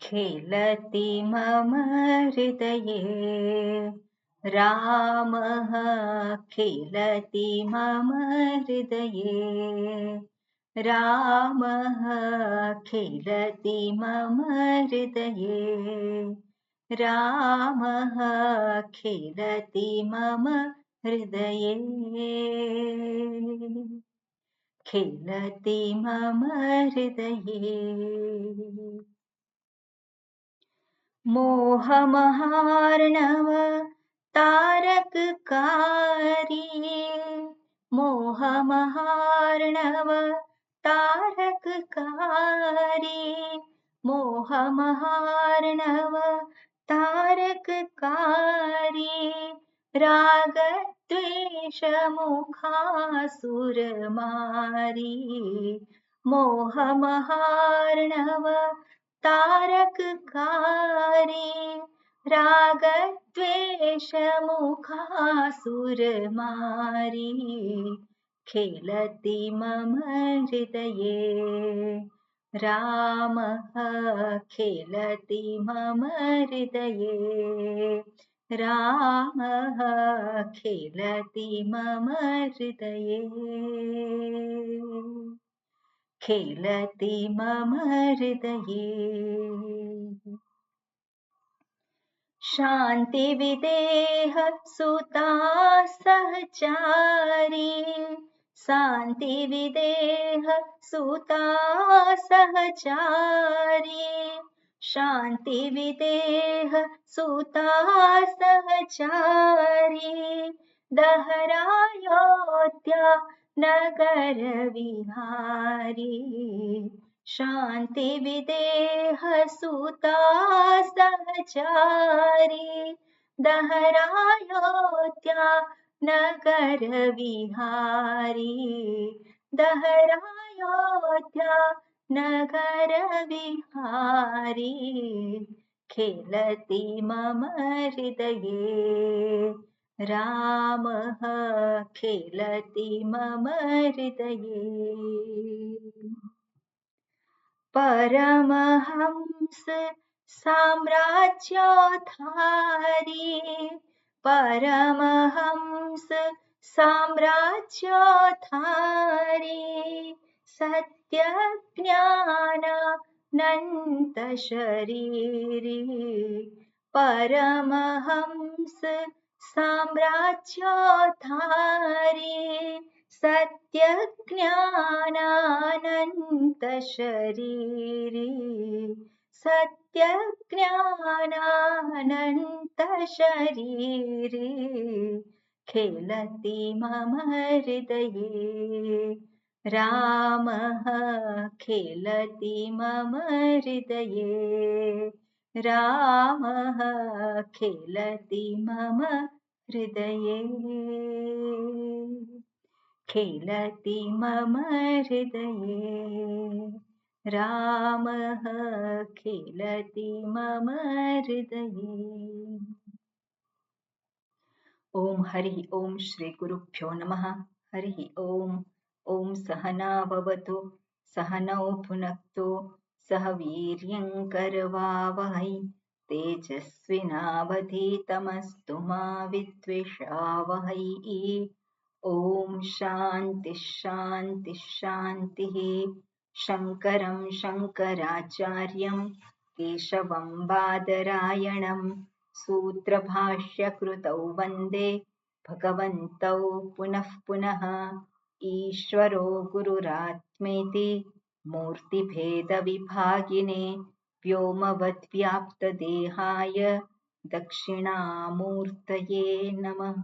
खेलति मम हृदये रामः खेलति मम हृदये रामः खेलति मम हृदये रामः खेलति मम हृदये खेलति मम हृदये मोहमहार्णव तारककारी मोहमहार्णव तारककारी मोहमहार्णव तारककारी रागद्वेषमुखासुरमारी मोहमहार्णव तारककारी रागद्वेषमुखासुरमारी खेलति मम हृदये रामः खेलति मम हृदये रामः खेलति मम हृदये खेलति मम हृदये शान्तिविदेह सुता सहचारी शान्तिविदेह सुता सहचारी शान्तिविदेह सुता सहचारी दहरायोध्या नगर विहारी शान्तिविदेह सुता सहचारी दहरायोध्या नगर विहारी दहरायोध्या नगर विहारी खेलति मम हृदये रामः खेलति मम हृदये परमहंस साम्राज्योद्धारी परमहंस साम्राज्योद्धारी सत्यज्ञानानन्त शरीरी परमहंस साम्राज्योद्धारी सत्यज्ञानानन्त शरीरी सत्यज्ञानानन्त शरीरी खेलति मम हृदये रामः खेलति मम हृदये रामः खेलति मम हृदये खेलति मम हृदये रामः खेलति मम हृदये। ओम हरि ओम श्री गुरुभ्यो नमः। हरि ओम। ओम सहना भवतु सहनौ भुनक्तु सह वीर्यं करवावहै तेजस्विनावधीतमस्तु मा विद्विषावहै। ओम शांति शांति शांतिः। शंकरं शंकराचार्यं केशवं बादरायणं सूत्रभाष्यकृतौ वन्दे भगवन्तौ पुनः पुनः। ईश्वरो गुरुरात्मेति मूर्तिभेदविभागिने व्योमवद्व्याप्तदेहाय दक्षिणामूर्तये नमः।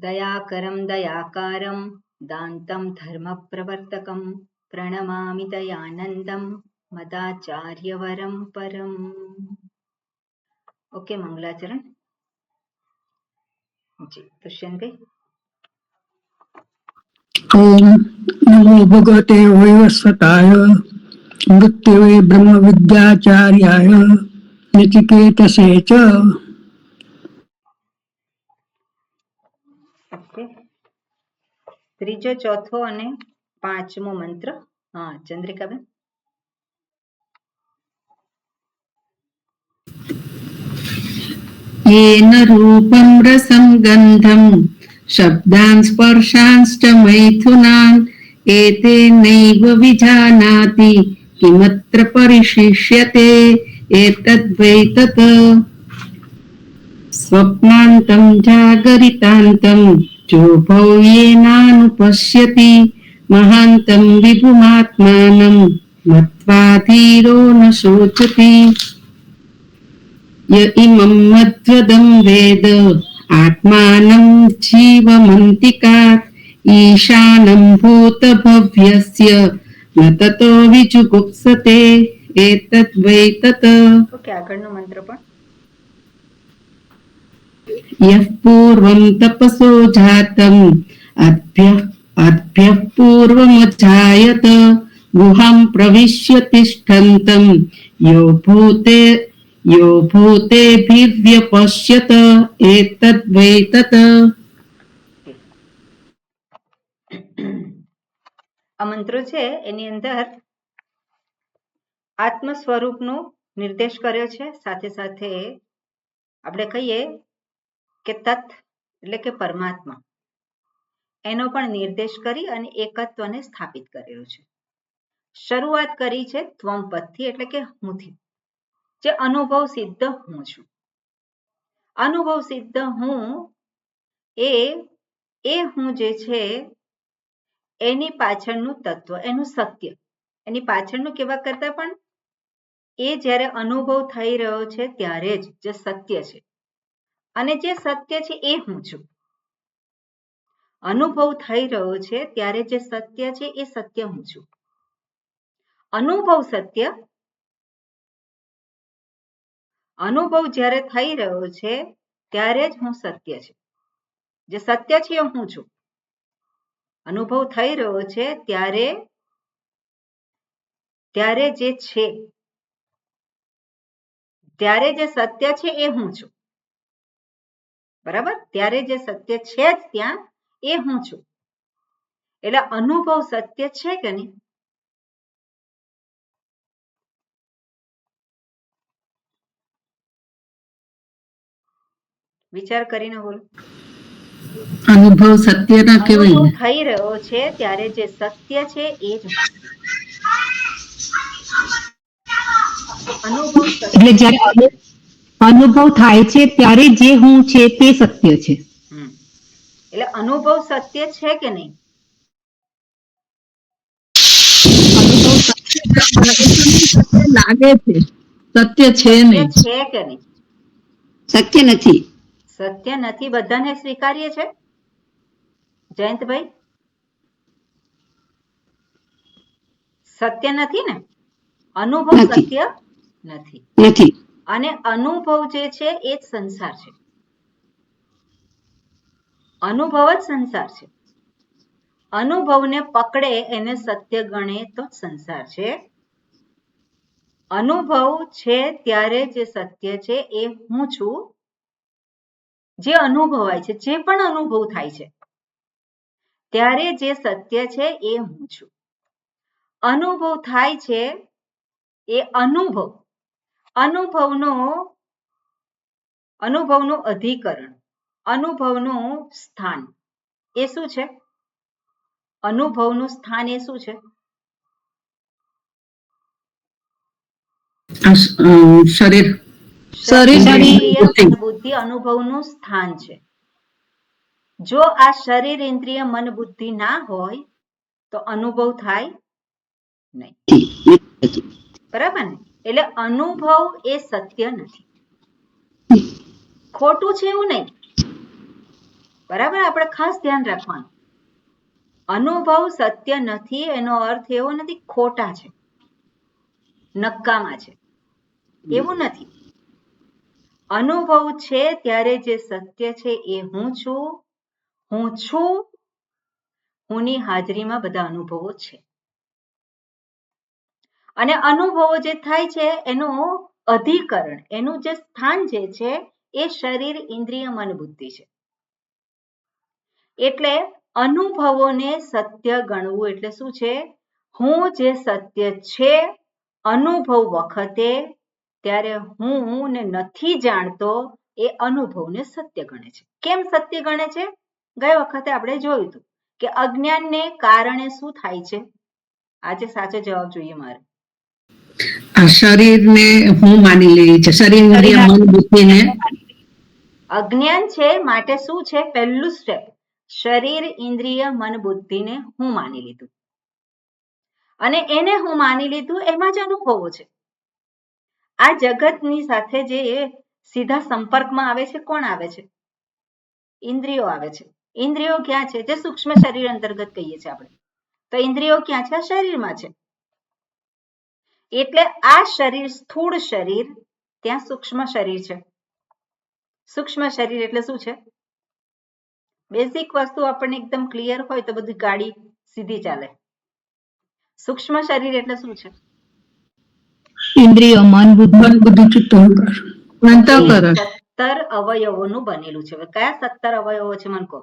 दयाकरं दयाकारं दान्तं धर्मप्रवर्तकं प्रणमामि दयानन्दं मदाचार्यवरं परम्। ओके, मंगलाचरण जी। दुष्यन्ते। ओम नमो भगवते वैवस्वताय मृत्युवे ब्रह्म विद्याचार्याय नचिकेतसे च। ત્રીજો, ચોથો અને પાંચમો મંત્ર. હા, ચંદ્રિકાબેન. येन रूपं रसं गन्धं शब्दान् स्पर्शांश्च मैथुनान् एतेनैव विजानाति किमत्र परिशिष्यते एतद्वै तत् स्वप्नान्तं जागरितान्तं चोभौ येनानुपश्यति महान्तं विभुमात्मानं मत्वा धीरो न शोचति य इमं मद्वदं वेद आत्मानं जीवमन्तिकात् ईशानं भूतभव्यस्य न ततो विजुगुप्सते एतद्वै तत् ઓકે, આગળનો મંત્ર પણ. यः पूर्वं तपसो जातम् अद्भ्यः पूर्वमजायत गुहां प्रविश्य तिष्ठन्तं यो भूतेभिर्व्यपश्यत एतद्वै तत् આ મંત્રો છે એની અંદર આત્મ સ્વરૂપનો નિર્દેશ કર્યો છે. સાથે સાથે આપણે કહીએ કે તત્ એટલે કે પરમાત્મા, એનો પણ નિર્દેશ કરી અને એકત્વને સ્થાપિત કરેલું છે. શરૂઆત કરી છે ત્વમ પદથી એટલે કે હુંથી, જે અનુભવ સિદ્ધ હું છું. અનુભવ સિદ્ધ હું એ હું જે છે એની પાછળનું તત્વ, એનું સત્ય, એની પાછળનું કેવા કરતા પણ એ જ્યારે અનુભવ થઈ રહ્યો છે ત્યારે જ જે સત્ય છે, અને જે સત્ય છે એ હું છું. અનુભવ થઈ રહ્યો છે ત્યારે જે સત્ય છે એ સત્ય હું છું. અનુભવ સત્ય, અનુભવ જ્યારે થઈ રહ્યો છે ત્યારે જ હું સત્ય છે. જે સત્ય છે એ હું છું. અનુભવ થઈ રહ્યો છે ત્યારે જે છે, ત્યારે જે સત્ય છે એ હું છું. બરાબર? ત્યારે જે સત્ય છે જ ત્યાં એ હું છું. એટલે અનુભવ સત્ય છે કે નહીં? વિચાર કરીને બોલો. અનુભવ સત્ય ના કહેવાય. અનુભવ થઈ રહ્યો છે ત્યારે જે સત્ય છે એ જ અનુભવ. એટલે જ્યારે અનુભવ થાય છે ત્યારે જે હું છે તે સત્ય છે. એટલે અનુભવ સત્ય છે કે નહીં? લાગે છે, સત્ય છે નહીં. છે કે નહીં? સત્ય નથી. સત્ય નથી, બધાને સ્વીકાર્ય છે. જયંતભાઈ, સત્ય નથી ને? અનુભવ સત્ય નથી. અને અનુભવ જે છે એ જ સંસાર છે. અનુભવ જ સંસાર છે. અનુભવને પકડે એને સત્ય ગણે તો સંસાર છે. અનુભવ છે ત્યારે જે સત્ય છે એ હું છું. જે અનુભવાય છે, જે પણ અનુભવ થાય છે ત્યારે જે સત્ય છે એ હું છું. અનુભવ થાય છે એ અનુભવનું અધિકરણ, અનુભવનું સ્થાન એ શું છે? અનુભવનું સ્થાન એ શું છે? શરીર, બુદ્ધિ અનુભવનું સ્થાન છે. જો આ શરીર, ઇન્દ્રિય, મન, બુદ્ધિ ના હોય તો અનુભવ થાય નહીં. બરાબર ને? એટલે અનુભવ એ સત્ય નથી. ખોટું છે એવું નહીં. બરાબર? આપણે ખાસ ધ્યાન રાખવાનું. અનુભવ સત્ય નથી એનો અર્થ એવો નથી ખોટા છે, નકામા છે, એવું નથી. અનુભવ છે ત્યારે જે સત્ય છે એ હું છું. હુંની હાજરીમાં બધા અનુભવો છે. અને અનુભવો જે થાય છે એનું અધિકરણ, એનું જે સ્થાન જે છે એ શરીર, ઇન્દ્રિય, મન, બુદ્ધિ છે. એટલે અનુભવોને સત્ય ગણવું એટલે શું છે? હું જે સત્ય છે અનુભવ વખતે, ત્યારે હું ને નથી જાણતો એ અનુભવને સત્ય ગણે છે. કેમ સત્ય ગણે છે? ગઈ વખતે આપણે જોયું હતું કે અજ્ઞાનને કારણે શું થાય છે? આજે સાચો જવાબ જોઈએ મારે. આ શરીરને હું માની લઈએ છે, શરીર ઇન્દ્રિય મન બુદ્ધિને અજ્ઞાન છે માટે શું છે? પહેલું સ્ટેપ, શરીર ઇન્દ્રિય મન બુદ્ધિને હું માની લીધું, અને એને હું માની લીધું, એમાં જ અનુભવો છે. આ જગતની સાથે જે સીધા સંપર્કમાં આવે છે, કોણ આવે છે? ઇન્દ્રિયો આવે છે. ઇન્દ્રિયો ક્યાં છે? જે સૂક્ષ્મ શરીર અંતર્ગત કહીએ છીએ આપણે. તો ઇન્દ્રિયો ક્યાં છે? શરીરમાં છે. એટલે આ શરીર સ્થૂળ શરીર, ત્યાં સૂક્ષ્મ શરીર છે. સૂક્ષ્મ શરીર એટલે શું છે? બેઝિક વસ્તુ આપણને એકદમ ક્લિયર હોય તો બધી ગાડી સીધી ચાલે. સૂક્ષ્મ શરીર એટલે શું છે? ઇન્દ્રિયો, મન, બુદ્ધિ. મન બુદ્ધિ ચિત્ત અહંકાર. અંતઃકરણ 17 અવયવોનું બનેલું છે. કયા 17 અવયવો છે મને કહો?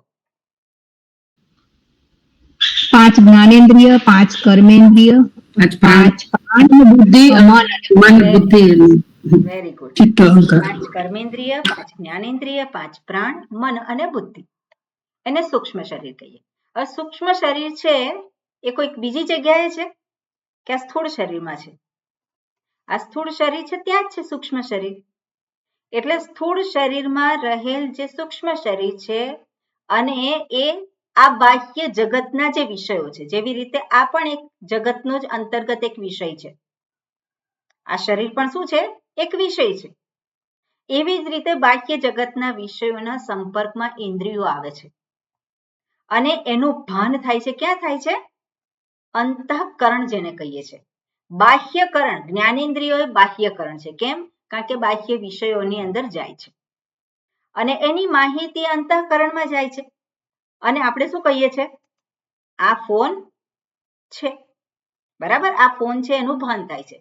5 જ્ઞાનેન્દ્રિય, 5 કર્મેન્દ્રિય, 5 5 પ્રાણ બુદ્ધિ મન બુદ્ધિ વેરી ગુડ. ચિત્ત અહંકાર. 5 કર્મેન્દ્રિય, 5 જ્ઞાનેન્દ્રિય, 5 પ્રાણ, મન અને બુદ્ધિ, એને સૂક્ષ્મ શરીર કહીએ. હવે સૂક્ષ્મ શરીર છે એ કોઈક બીજી જગ્યાએ છે કે આ સ્થૂળ શરીરમાં છે? આ સ્થૂળ શરીર છે ત્યાં જ છે સૂક્ષ્મ શરીર. એટલે સ્થૂળ શરીરમાં રહેલ જે સૂક્ષ્મ શરીર છે, અને એ આ બાહ્ય જગતના જે વિષયો છે, જેવી રીતે આ પણ એક જગતનો જ અંતર્ગત એક વિષય છે. આ શરીર પણ શું છે? એક વિષય છે. એવી જ રીતે બાહ્ય જગતના વિષયોના સંપર્કમાં ઇન્દ્રિયો આવે છે, અને એનું ભાન થાય છે. ક્યાં થાય છે? અંતઃકરણ જેને કહીએ છીએ. બાહ્યકરણ, જ્ઞાનેન્દ્રિયો એ બાહ્યકરણ છે. કેમ? કારણ કે બાહ્ય વિષયોની અંદર જાય છે અને એની માહિતી અંતઃકરણમાં જાય છે. અને આપણે શું કહીએ છીએ? આ ફોન છે, બરાબર? આ ફોન છે એનું ભાન થાય છે.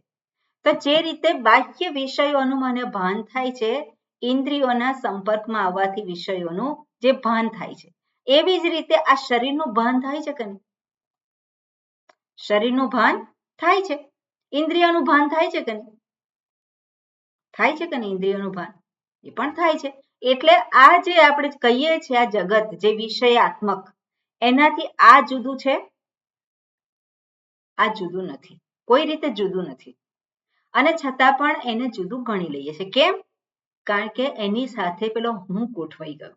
તો જે રીતે બાહ્ય વિષયોનું મને ભાન થાય છે, ઇન્દ્રિયોના સંપર્કમાં આવવાથી વિષયોનું જે ભાન થાય છે, એવી જ રીતે આ શરીરનું ભાન થાય છે કે નહીં? શરીરનું ભાન થાય છે. ઇન્દ્રિયોનું ભાન થાય છે કે નહીં? થાય છે કે નહીં? ઇન્દ્રિયોનું ભાન એ પણ થાય છે. એટલે આ જે આપણે કહીએ છીએ આ જગત જે વિષયાત્મક, એનાથી આ જુદું છે, આ જુદું નથી, કોઈ રીતે જુદું નથી. અને છતાં પણ એને જુદું ગણી લઈએ છીએ. કેમ? કારણ કે એની સાથે પેલો હું ગોઠવાઈ ગયો.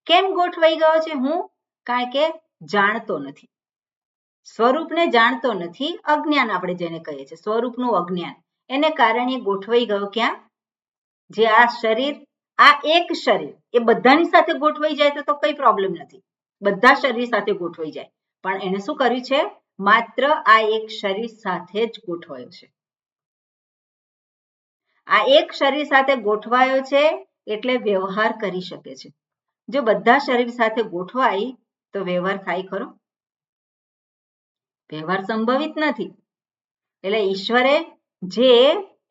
કેમ ગોઠવાઈ ગયો છે હું? કારણ કે જાણતો નથી, સ્વરૂપને જાણતો નથી. અજ્ઞાન આપણે જેને કહીએ છીએ, સ્વરૂપનું અજ્ઞાન, એને કારણે ગોઠવાઈ ગયો. ક્યાં? જે આ શરીર, આ એક શરીર એ બધાની સાથે ગોઠવાઈ જાય તો કઈ પ્રોબ્લેમ નથી, બધા શરીર સાથે ગોઠવાઈ જાય. પણ એને શું કર્યું છે? માત્ર આ એક શરીર સાથે જ ગોઠવાયો છે. આ એક શરીર સાથે ગોઠવાયો છે એટલે વ્યવહાર કરી શકે છે. જો બધા શરીર સાથે ગોઠવાય તો વ્યવહાર થાય ખરો? વ્યવહાર સંભવિત નથી. એટલે ઈશ્વરે જે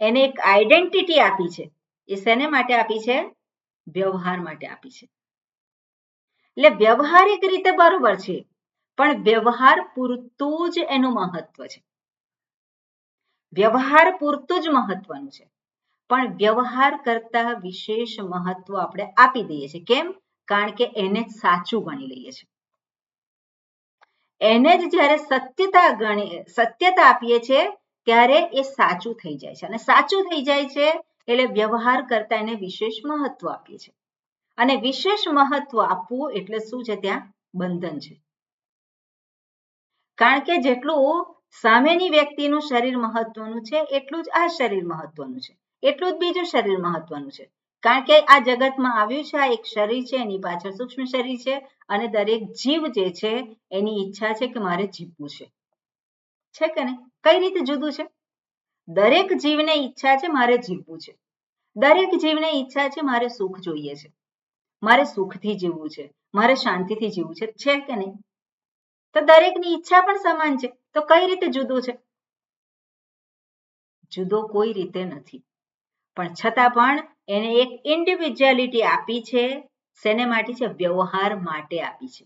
એને એક આઈડેન્ટિટી આપી છે, એ શેને માટે આપી છે? વ્યવહાર માટે આપી છે. એટલે વ્યવહારિક રીતે બરોબર છે, પણ વ્યવહાર પૂરતું જ એનું મહત્વ છે. વ્યવહાર પૂરતું જ મહત્વનું છે, પણ વ્યવહાર કરતા વિશેષ મહત્વ આપણે આપી દઈએ છીએ. કેમ? કારણ કે એને જ સાચું ગણી લઈએ છીએ. એને જ જ્યારે સત્યતા આપીએ છીએ ત્યારે એ સાચું થઈ જાય છે, અને સાચું થઈ જાય છે એટલે વ્યવહાર કરતા એને વિશેષ મહત્વ આપીએ છીએ. અને વિશેષ મહત્વ આપવું એટલે શું છે? ત્યાં બંધન છે. કારણ કે જેટલું સામેની વ્યક્તિનું શરીર મહત્વનું છે, એટલું જ આ શરીર મહત્વનું છે, એટલું જ બીજું શરીર મહત્વનું છે. કારણ કે આ જગતમાં આવ્યું છે, આ એક શરીર છે, એની પાછળ સૂક્ષ્મ શરીર છે, અને દરેક જીવ જે છે એની ઈચ્છા છે કે મારે જીવવું છે કે નહીં? કઈ રીતે જુદું છે? દરેક જીવને ઈચ્છા છે મારે જીવવું છે. દરેક જીવને ઈચ્છા છે મારે સુખ જોઈએ છે, મારે સુખથી જીવવું છે, મારે શાંતિથી જીવવું છે કે નહીં? તો દરેકની ઈચ્છા પણ સમાન છે. તો કઈ રીતે જુદું છે? જુદો કોઈ રીતે નથી, પણ છતાં પણ એને એક ઇન્ડિવિજ્યુઆલિટી આપી છે. શેને માટે છે? વ્યવહાર માટે આપી છે.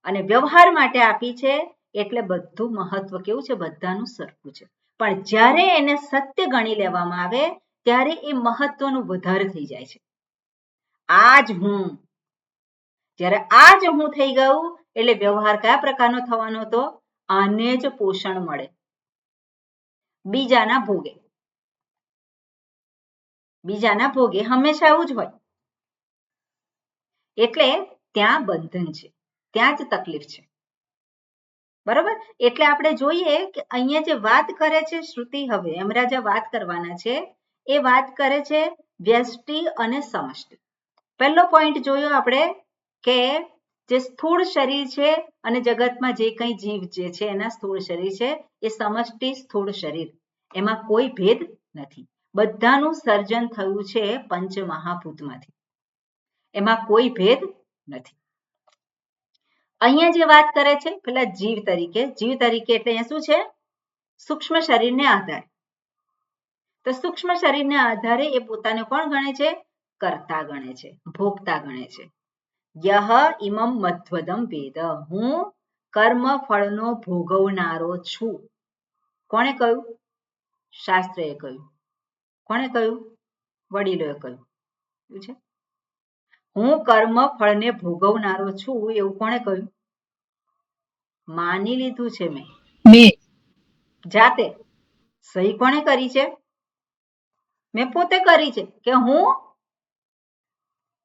અને વ્યવહાર માટે આપી છે એટલે બધું મહત્વ કેવું છે, બધાનું સરખું છે. પણ જ્યારે એને સત્ય ગણી લેવામાં આવે ત્યારે એ મહત્વનું વધારે થઈ જાય છે. આ જ હું, જ્યારે આ જ હું થઈ ગયું એટલે વ્યવહાર કયા પ્રકારનો થવાનો હતો? આને જ પોષણ મળે, બીજાના ભોગે. બીજાના ભોગે હંમેશા એવું જ હોય. એટલે ત્યાં બંધન છે, ત્યાં જ તકલીફ છે. બરોબર? એટલે આપણે જોઈએ કે અહીંયા જે વાત કરે છે શ્રુતિ, હવે યમરાજા વાત કરવાના છે, એ વાત કરે છે વ્યષ્ટિ અને સમષ્ટિ. પહેલો પોઈન્ટ જોયો આપણે કે જે સ્થૂળ શરીર છે અને જગતમાં જે કંઈ જીવ જે છે એના સ્થૂળ શરીર છે એ સમષ્ટિ સ્થૂળ શરીર, એમાં કોઈ ભેદ નથી. બધાનું સર્જન થયું છે પંચ મહાભૂતમાંથી, એમાં કોઈ ભેદ નથી. અહીંયા જે વાત કરે છે પેલા જીવ તરીકે એટલે અહીંયા શું છે? સૂક્ષ્મ શરીરને આધારે. તો સૂક્ષ્મ શરીરને આધારે એ પોતાને કોણ ગણે છે? કર્તા ગણે છે, ભોગતા ગણે છે. યહ ઇમમ મધ્વદમ વેદ, હું કર્મ ફળનો ભોગવનારો છું. કોણે કહ્યું? શાસ્ત્રએ કહ્યું. કોણે કહ્યું? વડીલોએ કહ્યું. શું છે? હું કર્મ ફળને ભોગવનારો છું એવું કોણે કહ્યું? માની લીધું છે મેં જાતે. સહી કોણે કરી છે? મેં પોતે કરી છે કે હું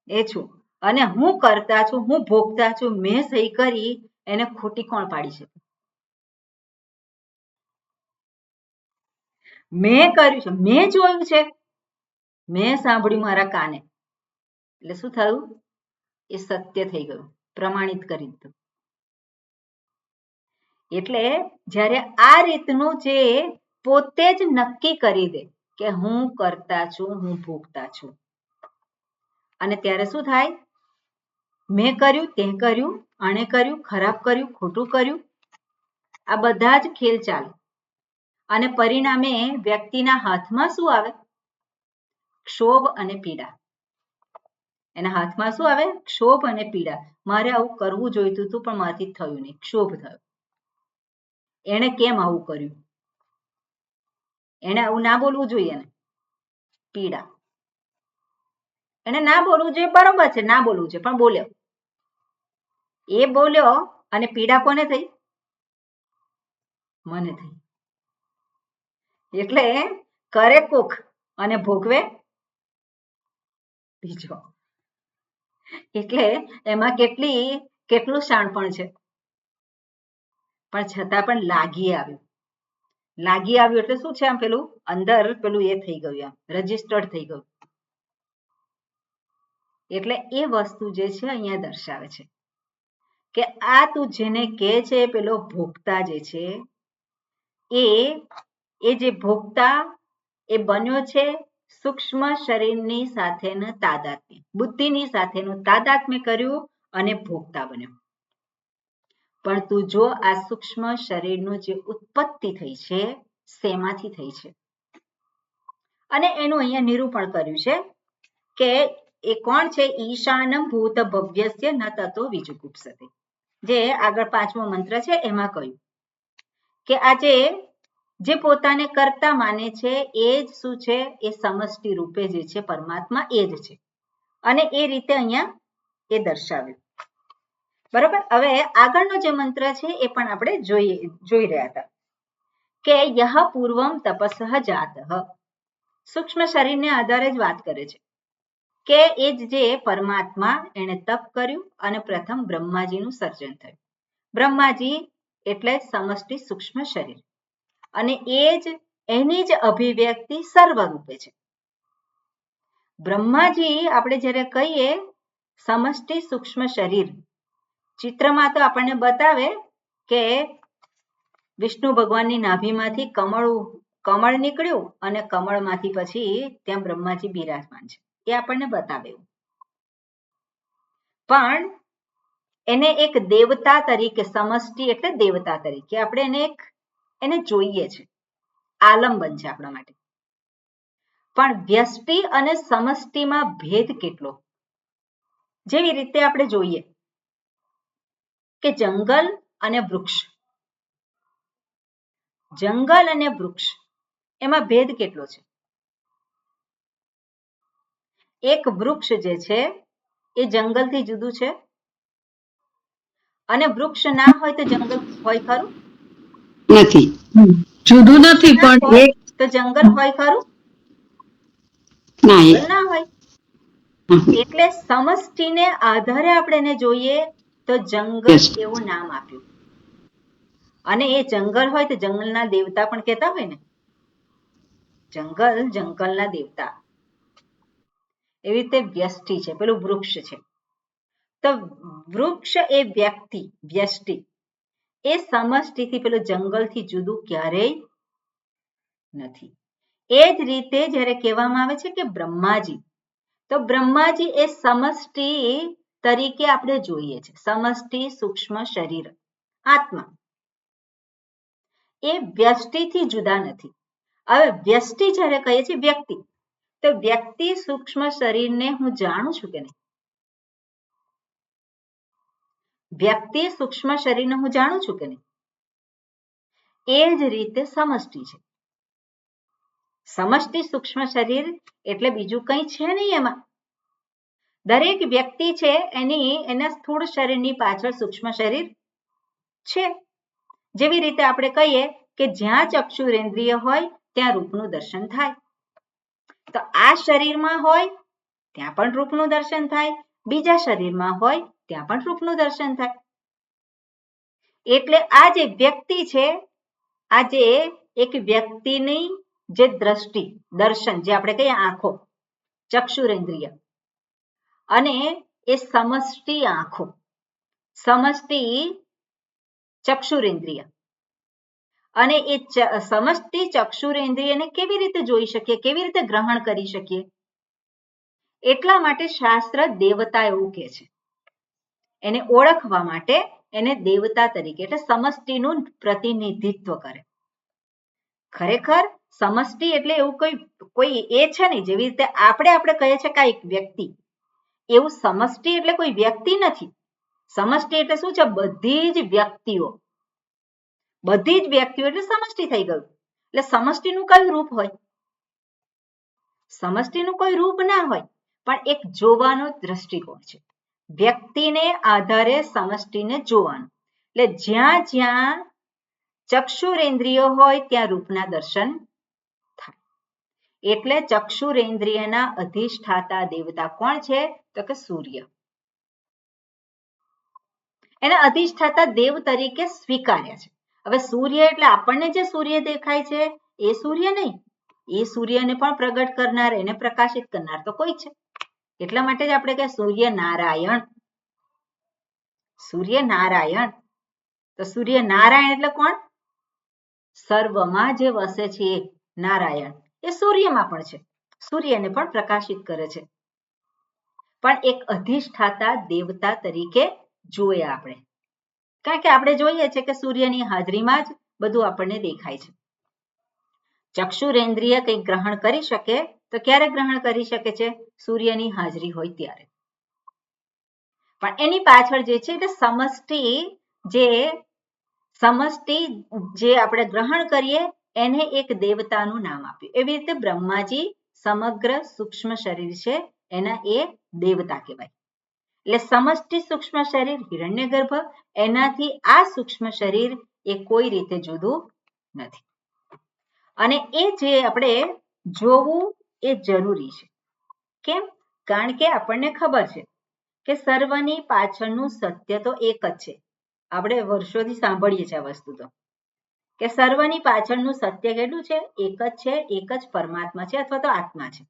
એ છું અને હું કરતા છું, હું ભોગતા છું. મેં સહી કરી, એને ખોટી કોણ પાડી શકે? મેં કર્યું છે, મેં જોયું છે, મેં સાંભળ્યું મારા કાને. એટલે શું થયું? એ સત્ય થઈ ગયું, પ્રમાણિત કરી દીધું. એટલે જ્યારે આ રીતનું જે પોતે જ નક્કી કરી દે કે હું કરતા છું, હું ભોગતા છું, અને ત્યારે શું થાય? મેં કર્યું, તે કર્યું, આણે કર્યું, ખરાબ કર્યું, ખોટું કર્યું, આ બધા જ ખેલ ચાલે. અને પરિણામે વ્યક્તિના હાથમાં શું આવે? ક્ષોભ અને પીડા. એના હાથમાં શું આવે? ક્ષોભ અને પીડા. મારે આવું કરવું જોઈતું હતું પણ મારાથી થયું નહીં, ક્ષોભ થયો. એણે કેમ આવું કર્યું? એણે આવું ના બોલવું જોઈએ ને, પીડા. એને ના બોલવું જોઈએ, બરોબર છે, ના બોલવું છે, પણ બોલ્યો. એ બોલ્યો અને પીડા કોને થઈ? મને થઈ. એટલે કરે કોક અને ભોગવે બીજો. એટલે એમાં કેટલું શાણપણ છે, પણ છતાં પણ લાગી આવ્યું. લાગી આવ્યું એટલે શું છે? આમ પેલું અંદર પેલું એ થઈ ગયું, આમ રજીસ્ટર્ડ થઈ ગયું. એટલે એ વસ્તુ જે છે અહીંયા દર્શાવે છે કે આ તું જેને કહે છે પેલો ભોગતા જે છે એ જે ભોગતા એ બન્યો છે સૂક્ષ્મ શરીરની સાથેનું તાદાત્મ્ય, બુદ્ધિની સાથેનું તાદાત્મ્ય કર્યું અને ભોગતા બન્યો. પણ તું જો આ સૂક્ષ્મ શરીરનું જે ઉત્પત્તિ થઈ છે શેમાંથી થઈ છે? અને એનું અહીંયા નિરૂપણ કર્યું છે કે એ કોણ છે? ઈશાનમ ભૂત ભવ્યસ્ય ન તતો વિજુગુપ્સતે. જે આગળ 5મો મંત્ર છે એમાં કહ્યું કે આજે જે પોતાને કર્તા માને છે એ જ શું છે? એ સમષ્ટિ રૂપે જે છે પરમાત્મા એ જ છે. અને એ રીતે અહીંયા એ દર્શાવ્યું. બરોબર? હવે આગળનો જે મંત્ર છે એ પણ આપણે જોઈ રહ્યા હતા કે યહ પૂર્વમ તપસઃ જાતઃ. સૂક્ષ્મ શરીરને આધારે જ વાત કરે છે કે એ જે પરમાત્મા એને તપ કર્યું અને પ્રથમ બ્રહ્માજીનું સર્જન થયું. બ્રહ્માજી એટલે સમષ્ટિ સૂક્ષ્મ શરીર, અને એ જ એની જ અભિવ્યક્તિ સર્વરૂપે છે. બ્રહ્માજી આપણે જ્યારે કહીએ સમષ્ટિ સૂક્ષ્મ શરીર, ચિત્રમાં તો આપણને બતાવે કે વિષ્ણુ ભગવાનની નાભીમાંથી કમળ નીકળ્યું અને કમળમાંથી પછી ત્યાં બ્રહ્માજી બિરાજમાન છે, એ આપણને બતાવે. પણ એને એક દેવતા તરીકે, સમષ્ટિ એટલે દેવતા તરીકે આપણે એને જોઈએ છે, આલંબન છે આપણા માટે. પણ વ્યષ્ટિ અને સમષ્ટિમાં ભેદ કેટલો? જેવી રીતે આપણે જોઈએ કે જંગલ અને વૃક્ષ, જંગલ અને વૃક્ષ એમાં ભેદ કેટલો છે? એક વૃક્ષ જે છે એ જંગલથી જુદું છે અને વૃક્ષ ના હોય તો જંગલ હોય ખરું? નથી, જુદું નથી, ના પણ હોય એક તો જંગલ હોય ખરું? ના જંગલ ના હોય. હા, એટલે સમષ્ટિને આધારે આપણે એને જોઈએ તો જંગલ yes. એવું નામ આપ્યું. અને એ જંગલ હોય તો જંગલના દેવતા પણ કહેતા હોય ને, જંગલ જંગલના દેવતા. એવી રીતે વ્યષ્ટિ છે, પેલું વૃક્ષ છે. તો વૃક્ષ એ વ્યક્તિ, વ્યષ્ટિ એ સમષ્ટિથી પેલું જંગલથી જુદું ક્યારેય નથી. એ જ રીતે જ્યારે કહેવામાં આવે છે કે બ્રહ્માજી, તો બ્રહ્માજી એ સમષ્ટિ તરીકે આપણે જોઈએ છે. સમષ્ટિ સૂક્ષ્મ શરીર આત્મા એ વ્યષ્ટિથી જુદા નથી. હવે વ્યષ્ટિ જ્યારે કહીએ છીએ વ્યક્તિ, તો વ્યક્તિ સૂક્ષ્મ શરીરને હું જાણું છું કે નહીં? વ્યક્તિ સૂક્ષ્મ શરીરને હું જાણું છું કે નહીં? એ જ રીતે સમષ્ટિ છે. સમષ્ટિ સૂક્ષ્મ શરીર એટલે બીજું કંઈ છે નહીં એમાં. દરેક વ્યક્તિ છે એના સ્થૂળ શરીરની પાછળ સૂક્ષ્મ શરીર છે. જેવી રીતે આપણે કહીએ કે જ્યાં ચક્ષુરેન્દ્રિય હોય ત્યાં રૂપનું દર્શન થાય. તો આ શરીરમાં હોય ત્યાં પણ રૂપનું દર્શન થાય, બીજા શરીરમાં હોય ત્યાં પણ રૂપનું દર્શન થાય. એટલે આ જે વ્યક્તિ છે, આ જે એક વ્યક્તિની જે દ્રષ્ટિ, દર્શન, જે આપણે કહીએ આંખો, ચક્ષુરેન્દ્રિય, અને એ સમષ્ટિ આંખો, સમષ્ટિ ચક્ષુરેન્દ્રિય, અને એ સમષ્ટિ ચક્ષુરેન્દ્રિયને કેવી રીતે જોઈ શકીએ, કેવી રીતે ગ્રહણ કરી શકીએ? એટલા માટે શાસ્ત્ર દેવતા એવું કહે છે. એને ઓળખવા માટે એને દેવતા તરીકે, એટલે સમષ્ટિનું પ્રતિનિધિત્વ કરે. ખરેખર સમષ્ટિ એટલે એવું કોઈ એ છે નહીં. જેવી રીતે આપણે કહીએ છીએ કે એક વ્યક્તિ, એવું સમષ્ટિ એટલે કોઈ વ્યક્તિ નથી. સમષ્ટિ એટલે શું છે? બધી જ વ્યક્તિઓ, બધી જ વ્યક્તિઓ એટલે સમષ્ટિ થઈ ગયું. એટલે સમષ્ટિનું કયું રૂપ હોય? સમષ્ટિનું કોઈ રૂપ ના હોય, પણ એક જોવાનો દ્રષ્ટિકોણ છે. વ્યક્તિને આધારે સમષ્ટિને જોવાનું. એટલે જ્યાં જ્યાં ચક્ષુરેન્દ્રિયો હોય ત્યાં રૂપના દર્શન થાય. એટલે ચક્ષુરેન્દ્રિયના અધિષ્ઠાતા દેવતા કોણ છે? તો કે સૂર્ય. એના અધિષ્ઠાતા દેવ તરીકે સ્વીકાર્યા છે. હવે સૂર્ય એટલે આપણને જે સૂર્ય દેખાય છે એ સૂર્ય નહીં. એ સૂર્યને પણ પ્રગટ કરનાર, એને પ્રકાશિત કરનાર તો કોઈ છે. એટલા માટે જ આપણે કહે સૂર્યનારાયણ. સૂર્યનારાયણ. તો સૂર્યનારાયણ એટલે કોણ? સર્વમાં જે વસે છે એ નારાયણ. એ સૂર્યમાં પણ છે, સૂર્યને પણ પ્રકાશિત કરે છે. પણ એક અધિષ્ઠાતા દેવતા તરીકે જોયા આપણે. કારણ કે આપણે જોઈએ છે કે સૂર્યની હાજરીમાં જ બધું આપણને દેખાય છે. ચક્ષુરેન્દ્રિય કંઈક ગ્રહણ કરી શકે તો ક્યારે ગ્રહણ કરી શકે છે? સૂર્યની હાજરી હોય ત્યારે. પણ એની પાછળ જે છે એટલે સમષ્ટિ જે આપણે ગ્રહણ કરીએ એને એક દેવતાનું નામ આપ્યું. એવી રીતે બ્રહ્માજી સમગ્ર સૂક્ષ્મ શરીર છે એના એ દેવતા કહેવાય. એટલે સમષ્ટિ સૂક્ષ્મ શરીર હિરણ્યગર્ભ, એનાથી આ સૂક્ષ્મ શરીર એ કોઈ રીતે જુદું નથી. અને એ જે આપણે જોવું એ જરૂરી છે. કેમ? કારણ કે આપણને ખબર છે કે સર્વની પાછળનું સત્ય તો એક જ છે. આપણે વર્ષોથી સાંભળીએ છીએ આ વસ્તુ, તો કે સર્વની પાછળનું સત્ય કેટલું છે? એક જ છે, એક જ પરમાત્મા છે અથવા તો આત્મા છે.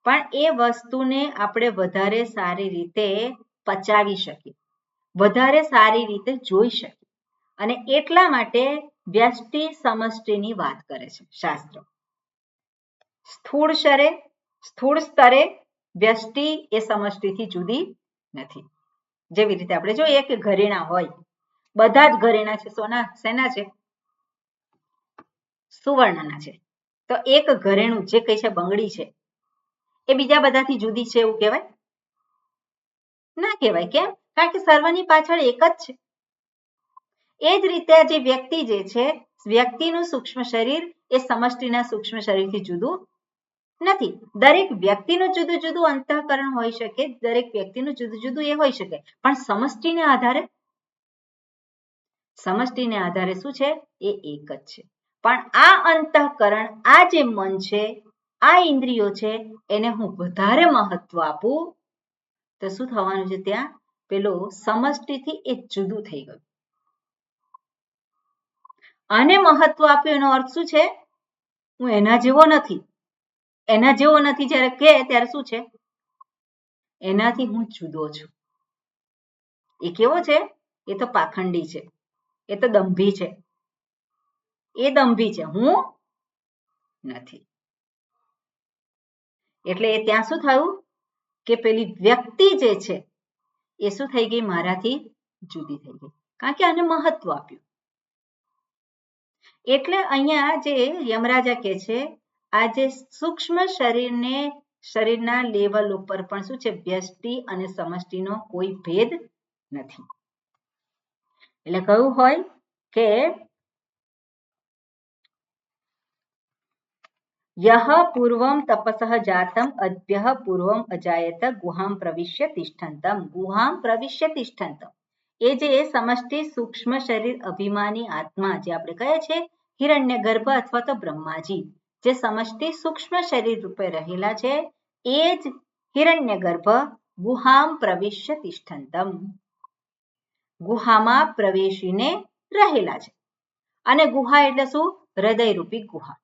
પણ એ વસ્તુને આપણે વધારે સારી રીતે પચાવી શકીએ, વધારે સારી રીતે જોઈ શકીએ, અને એટલા માટે વ્યષ્ટિ સમષ્ટિની વાત કરે છે શાસ્ત્ર. સ્થૂળ સ્તરે વ્યષ્ટિ એ સમષ્ટિથી જુદી નથી. જેવી રીતે આપણે જોઈએ કે ઘરેણા હોય, બધા જ ઘરેણા છે શેના છે? સુવર્ણના છે. તો એક ઘરેણું જે કઈ છે બંગડી છે એ બીજા બધાથી જુદી છે એવું કહેવાય? ના કહેવાય. કેમ? કારણ કે સર્વની પાછળ એક જ છે. એ જ રીતે જે વ્યક્તિ જે છે, વ્યક્તિનું સૂક્ષ્મ શરીર એ સમષ્ટિના સૂક્ષ્મ શરીરથી જુદું નથી. દરેક વ્યક્તિનું જુદું જુદું અંતઃકરણ હોઈ શકે, દરેક વ્યક્તિનું જુદું જુદું એ હોઈ શકે, પણ સમષ્ટિને આધારે શું છે? એ એક જ છે. પણ આ અંતઃકરણ, આ જે મન છે, આ ઇન્દ્રિયો છે, એને હું વધારે મહત્વ આપું તો શું થવાનું છે? ત્યાં પેલો સમષ્ટિથી એ જુદું થઈ ગયું. આને મહત્વ આપ્યું એનો અર્થ શું છે? હું એના જેવો નથી. એના જેવો નથી જ્યારે કહે ત્યારે શું છે? એનાથી હું જુદો છું. એ કેવો છે? એ તો પાખંડી છે, એ તો દંભી છે, એ દંભી છે, હું નથી. એટલે ત્યાં શું થયું કે પેલી વ્યક્તિ જે છે એ શું થઈ ગઈ? મારાથી જુદી થઈ ગઈ, કારણ કે આને મહત્વ આપ્યું. એટલે અહીંયા જે યમરાજા કહે છે, આ જે સૂક્ષ્મ શરીરના લેવલ ઉપર પણ શું છે? વ્યષ્ટિ અને સમષ્ટિનો કોઈ ભેદ નથી. એટલે કયું હોય કે યહ પૂર્વમ તપસઃ જાતમ અદ્યઃ પૂર્વમ અજાયત ગુહામ પ્રવિશ્ય તિષ્ઠંતમ. ગુહામ પ્રવિશ્ય તિષ્ઠંતમ. એ જે સમષ્ટિ સૂક્ષ્મ શરીર અભિમાની આત્મા જે આપણે કહે છે હિરણ્ય ગર્ભ અથવા તો બ્રહ્માજી, જે સમષ્ટિ સૂક્ષ્મ શરીર રૂપે રહેલા છે, એ જ હિરણ્ય ગર્ભ ગુહામ પ્રવિશ્ય તિષ્ઠંતમ, ગુહામાં પ્રવેશીને રહેલા છે. અને ગુહા એટલે શું? હૃદયરૂપી ગુહા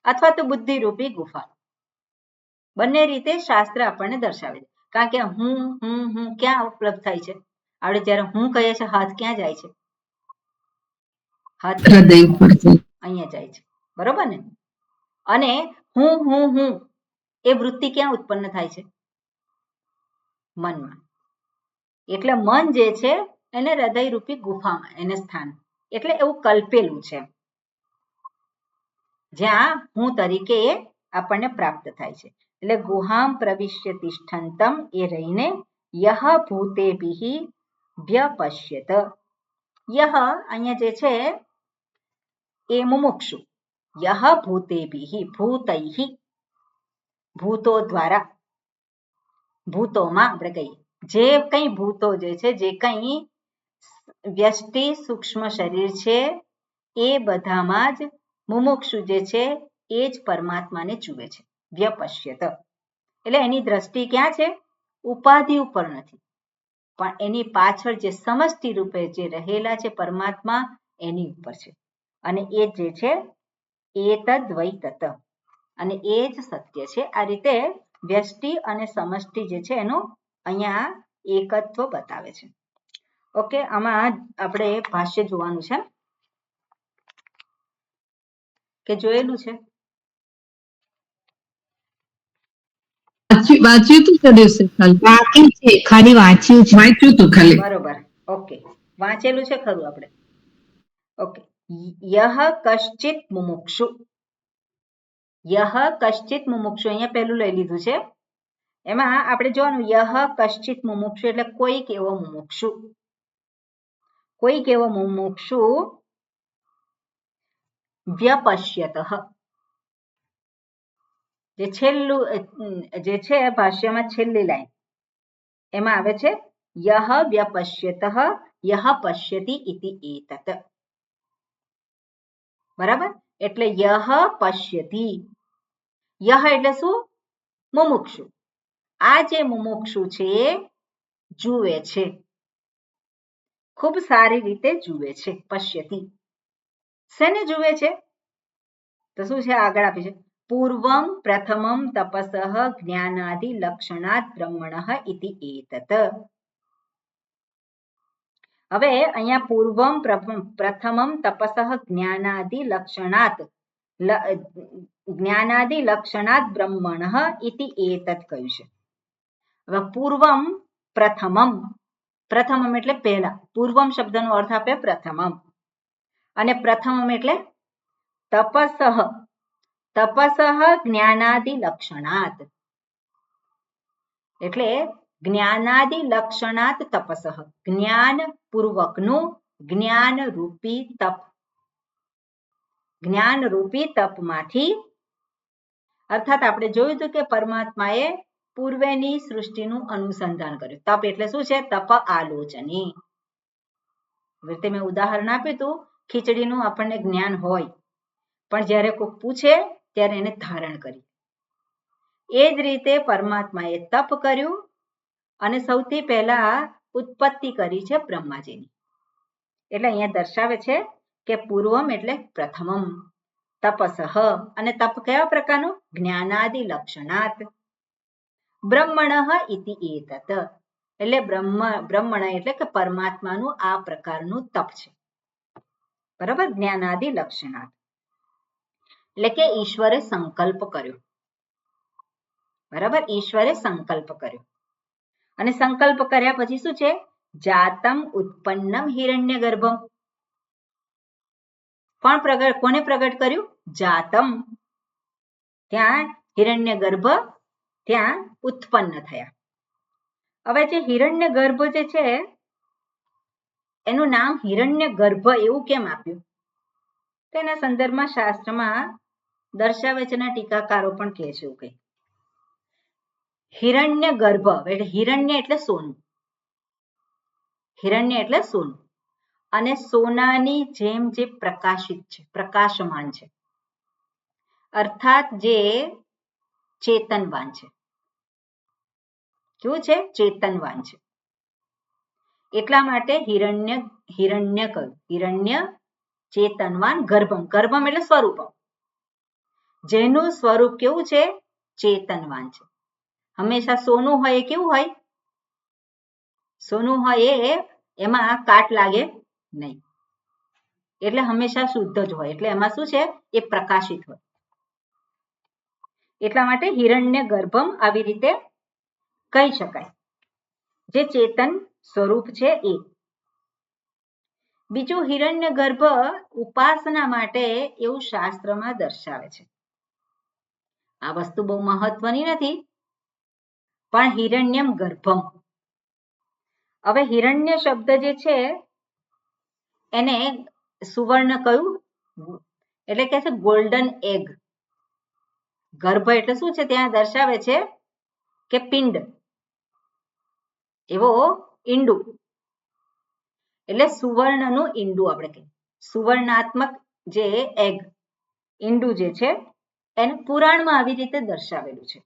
અથવા તો બુદ્ધિરૂપી ગુફા. બંને રીતે શાસ્ત્ર આપણને દર્શાવે છે. કારણ કે હું ક્યાં ઉપલબ્ધ થાય છે? આપણે જ્યારે હું કહીએ છીએ, હાથ ક્યાં જાય છે? હાથ હૃદય ઉપર અહીંયા જાય છે, બરોબર ને? અને હું એ વૃત્તિ ક્યાં ઉત્પન્ન થાય છે? મનમાં. એટલે મન જે છે એને હૃદયરૂપી ગુફામાં એને સ્થાન, એટલે એવું કલ્પેલું છે જ્યાં હું તરીકે એ આપણને પ્રાપ્ત થાય છે. એટલે ગુહામ પ્રવિશ્ય તિષ્ઠંતમ એ રહીને યહ ભૂતેભિ વ્યપશ્યત. યહ અહીંયા જે છે એ મુમુક્ષુ. યહ ભૂતેભિ, ભૂતૈહિ, ભૂતો દ્વારા, ભૂતોમાં આપણે કહીએ જે કંઈ ભૂતો જે છે, જે કંઈ વ્યષ્ટિ સૂક્ષ્મ શરીર છે, એ બધામાં જ મુમુક્ષુ જે છે એ જ પરમાત્માને જુએ છે. વ્યપશ્યત એટલે એની દ્રષ્ટિ ક્યાં છે? ઉપાધિ ઉપર નથી, પણ એની પાછળ જે સમષ્ટિ રૂપે જે રહેલા છે પરમાત્મા, એની ઉપર છે. અને એ જે છે એતદ વૈ તત, અને એ જ સત્ય છે. આ રીતે વ્યષ્ટિ અને સમષ્ટિ જે છે એનું અહીંયા એકત્વ બતાવે છે. ઓકે, આમાં આપણે ભાષ્ય જોવાનું છે કે જોયેલું છે? વાંચ્યું તું તે દિવસે બાકી છે, ખાલી વાંચ્યું છે. વાંચ્યું તું ખાલી. બરોબર, ઓકે, વાંચેલું છે ખરું આપણે. ઓકે, યહ કશ્ચિત મુમુક્ષુ. યહ કશ્ચિત મુમુક્ષુ અહીંયા પહેલું લઈ લીધું છે. એમાં આપણે જોવાનું યહ કશ્ચિત મુમુક્ષુ એટલે કોઈક એવો મુમુક્ષુ. કોઈક એવો મુમુક્ષુ વ્યપશ્યત. જે છેલ્લું જે છે ભાષ્યમાં છેલ્લી લાઈન એમાં આવે છે યહ વ્યપશ્યત યહ પશ્યતિ ઇતિ એતત. બરાબર? એટલે યહ પશ્યતિ. યહ એટલે શું? મુમુક્ષુ. આ જે મુમુક્ષુ છે જુએ છે, ખૂબ સારી રીતે જુએ છે. પશ્યતિ શેને જુએ છે? તો શું છે? આગળ આપી છે પૂર્વમ પ્રથમમ તપસઃ જ્ઞાનાદિ લક્ષણાત બ્રહ્મણઃ ઇતિ એતત. હવે અહીંયા પૂર્વમ પ્રથમમ તપસઃ જ્ઞાનાદિ લક્ષણાત બ્રહ્મણઃ ઇતિ એતત કહ્યું છે. હવે પૂર્વમ પ્રથમમ, પ્રથમમ એટલે પહેલા, પૂર્વમ શબ્દનો અર્થ આપે પ્રથમમ, અને પ્રથમમ એટલે તપસઃ. તપસઃ જ્ઞાનાદિ લક્ષણાત એટલે જ્ઞાનાદિ લક્ષણાત તપસઃ, જ્ઞાન પૂર્વકનું જ્ઞાન રૂપી તપ. જ્ઞાન રૂપી તપમાંથી, અર્થાત આપણે જોયું હતું કે પરમાત્માએ પૂર્વેની સૃષ્ટિનું અનુસંધાન કર્યું. તપ એટલે શું છે? તપ આલોચની. રીતે મેં ઉદાહરણ આપ્યું હતું, ખીચડીનું આપણને જ્ઞાન હોય પણ જ્યારે કોઈ પૂછે ત્યારે એને ધારણ કરી. એ જ રીતે પરમાત્માએ તપ કર્યું અને સૌથી પહેલા ઉત્પત્તિ કરી છે બ્રહ્માજીની. એટલે અહીંયા દર્શાવે છે કે પૂર્વમ એટલે પ્રથમમ તપસઃ, અને તપ કયા પ્રકારનું? જ્ઞાનાદિ લક્ષણાત બ્રહ્મણઃ ઇતિ એતત. એટલે બ્રહ્મણ એટલે કે પરમાત્માનું આ પ્રકારનું તપ છે. બરાબર, જ્ઞાનાદિ લક્ષણાત એટલે કે ઈશ્વરે સંકલ્પ કર્યો. બરાબર, ઈશ્વરે સંકલ્પ કર્યો અને સંકલ્પ કર્યા પછી શું છે? જાતમ ઉત્પન્નમ હિરણ્યગર્ભમ. કોને પ્રગટ કર્યું? જાતમ. ત્યાં હિરણ્યગર્ભ ત્યાં ઉત્પન્ન થયા. હવે જે હિરણ્યગર્ભ જે છે એનું નામ હિરણ્યગર્ભ એવું કેમ આપ્યું? તેના સંદર્ભમાં શાસ્ત્રમાં દર્શાવે છે અને ટીકાકારો પણ કહે છે એવું કંઈ. હિરણ્યગર્ભ એટલે હિરણ્ય એટલે સોનું, હિરણ્ય એટલે સોનું, અને સોનાની જેમ જે પ્રકાશિત છે, પ્રકાશમાન છે, અર્થાત જે ચેતનવાન છે. કેવું છે? ચેતનવાન છે. એટલા માટે હિરણ્ય કહ્યું. હિરણ્ય ચેતનવાન ગર્ભમ. ગર્ભમ એટલે સ્વરૂપમ. જેનું સ્વરૂપ કેવું છે? ચેતનવાન છે. હંમેશા સોનું હોય એ કેવું હોય? સોનું હોય એ એમાં કાટ લાગે નહીં, એટલે હંમેશા શુદ્ધ જ હોય. એટલે એમાં શું છે? એ પ્રકાશિત હોય. એટલા માટે હિરણ્ય ગર્ભમ આવી રીતે કહી શકાય, જે ચેતન સ્વરૂપ છે એ. બીજું, હિરણ્ય ગર્ભ ઉપાસના માટે એવું શાસ્ત્રમાં દર્શાવે છે. આ વસ્તુ બહુ મહત્વની નથી, પણ હિરણ્યમ ગર્ભમ. હવે હિરણ્ય શબ્દ જે છે એને સુવર્ણ કયું? એટલે કે છે ગોલ્ડન એગ. ગર્ભ એટલે શું છે? ત્યાં દર્શાવે છે કે પિંડ, એવો ઈંડું. એટલે સુવર્ણનું ઈંડું આપણે કહીએ. સુવર્ણાત્મક જે એગ, ઈંડું જે છે એને પુરાણમાં આવી રીતે દર્શાવેલું છે.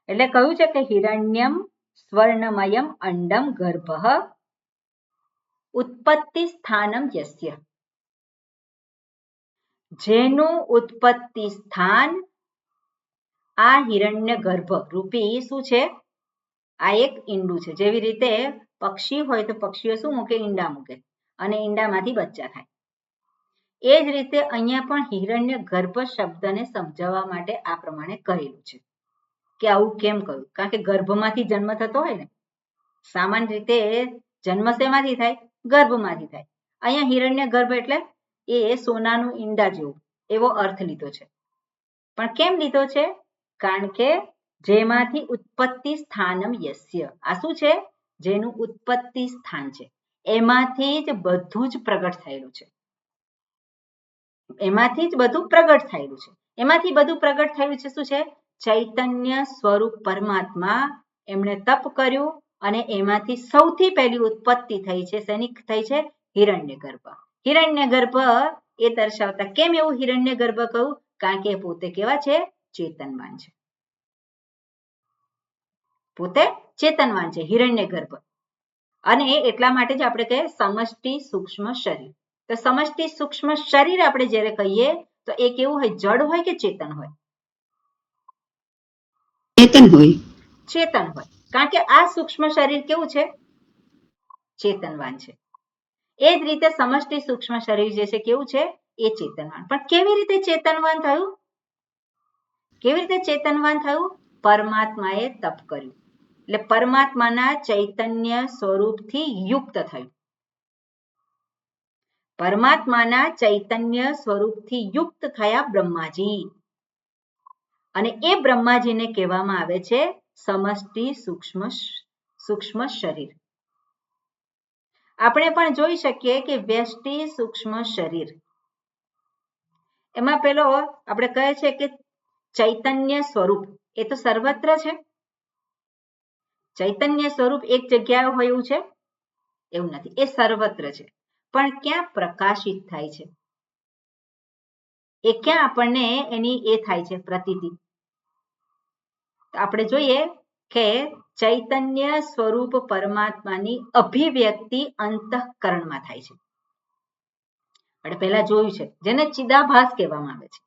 એટલે કહ્યું છે કે હિરણ્યમ સ્વર્ણમયમ અંડમ ગર્ભ ઉત્પત્તિ સ્થાનમ યસ્ય. જેનું ઉત્પત્તિ સ્થાન આ હિરણ્ય ગર્ભ રૂપી શું છે? આ એક ઈંડું છે. જેવી રીતે પક્ષી હોય તો પક્ષીઓ શું મૂકે? ઈંડા મૂકે, અને ઈંડામાંથી બચ્ચા થાય. એ જ રીતે અહીંયા પણ હિરણ્ય ગર્ભ શબ્દને સમજાવવા માટે આ પ્રમાણે કહેલું છે કે આવું કેમ કહ્યું? કારણ કે ગર્ભમાંથી જન્મ થતો હોય ને. સામાન્ય રીતે જન્મ શેમાંથી થાય? ગર્ભમાંથી થાય. અહીંયા હિરણ્ય ગર્ભ એટલે એ સોનાનું ઈંડા જેવું એવો અર્થ લીધો છે. પણ કેમ લીધો છે? કારણ કે જેમાંથી ઉત્પત્તિ સ્થાનમ યસ્ય. આ શું છે? જેનું ઉત્પત્તિ સ્થાન છે, એમાંથી જ બધું જ પ્રગટ થયેલું છે. એમાંથી જ બધું પ્રગટ થયેલું છે. એમાંથી બધું પ્રગટ થયેલું છે શું છે? ચૈતન્ય સ્વરૂપ પરમાત્મા એમણે તપ કર્યું અને એમાંથી સૌથી પહેલી ઉત્પત્તિ થઈ છે. શેની થઈ છે? હિરણ્ય ગર્ભ. હિરણ્ય ગર્ભ એ દર્શાવતા કેમ એવું હિરણ્ય ગર્ભ કહ્યું? કારણ કે એ પોતે કેવા છે? ચેતનવાન છે. પોતે ચેતનવાન છે હિરણ્ય ગર્ભ. અને એટલા માટે જ આપણે કહીએ સમષ્ટિ સૂક્ષ્મ શરીર. તો સમષ્ટિ સૂક્ષ્મ શરીર આપણે જ્યારે કહીએ તો એ કેવું હોય? જડ હોય કે ચેતન હોય? ચેતન હોય. ચેતન હોય. કારણ કે આ સૂક્ષ્મ શરીર કેવું છે? ચેતનવાન છે. એ જ રીતે સમષ્ટિ સૂક્ષ્મ શરીર જે છે કેવું છે? એ ચેતનવાન. પણ કેવી રીતે ચેતનવાન થયું? કેવી રીતે ચેતનવાન થયું? પરમાત્માએ તપ કર્યું એટલે પરમાત્માના ચૈતન્ય સ્વરૂપથી યુક્ત થયું. પરમાત્માના ચૈતન્ય સ્વરૂપથી યુક્ત થયા બ્રહ્માજી, અને એ બ્રહ્માજીને કહેવામાં આવે છે સમષ્ટિ સૂક્ષ્મ શરીર. આપણે પણ જોઈ શકીએ કે વ્યષ્ટિ સૂક્ષ્મ શરીર એમાં પેલો આપણે કહે છે કે ચૈતન્ય સ્વરૂપ એ તો સર્વત્ર છે. ચૈતન્ય સ્વરૂપ એક જગ્યાએ હોય એવું છે એવું નથી, એ સર્વત્ર છે. પણ ક્યાં પ્રકાશિત થાય છે, એ ક્યાં આપણને એની એ થાય છે પ્રતીતિ. આપણે જોઈએ કે ચૈતન્ય સ્વરૂપ પરમાત્માની અભિવ્યક્તિ અંતઃકરણમાં થાય છે. આપણે પહેલા જોયું છે જેને ચિદાભાસ કહેવામાં આવે છે.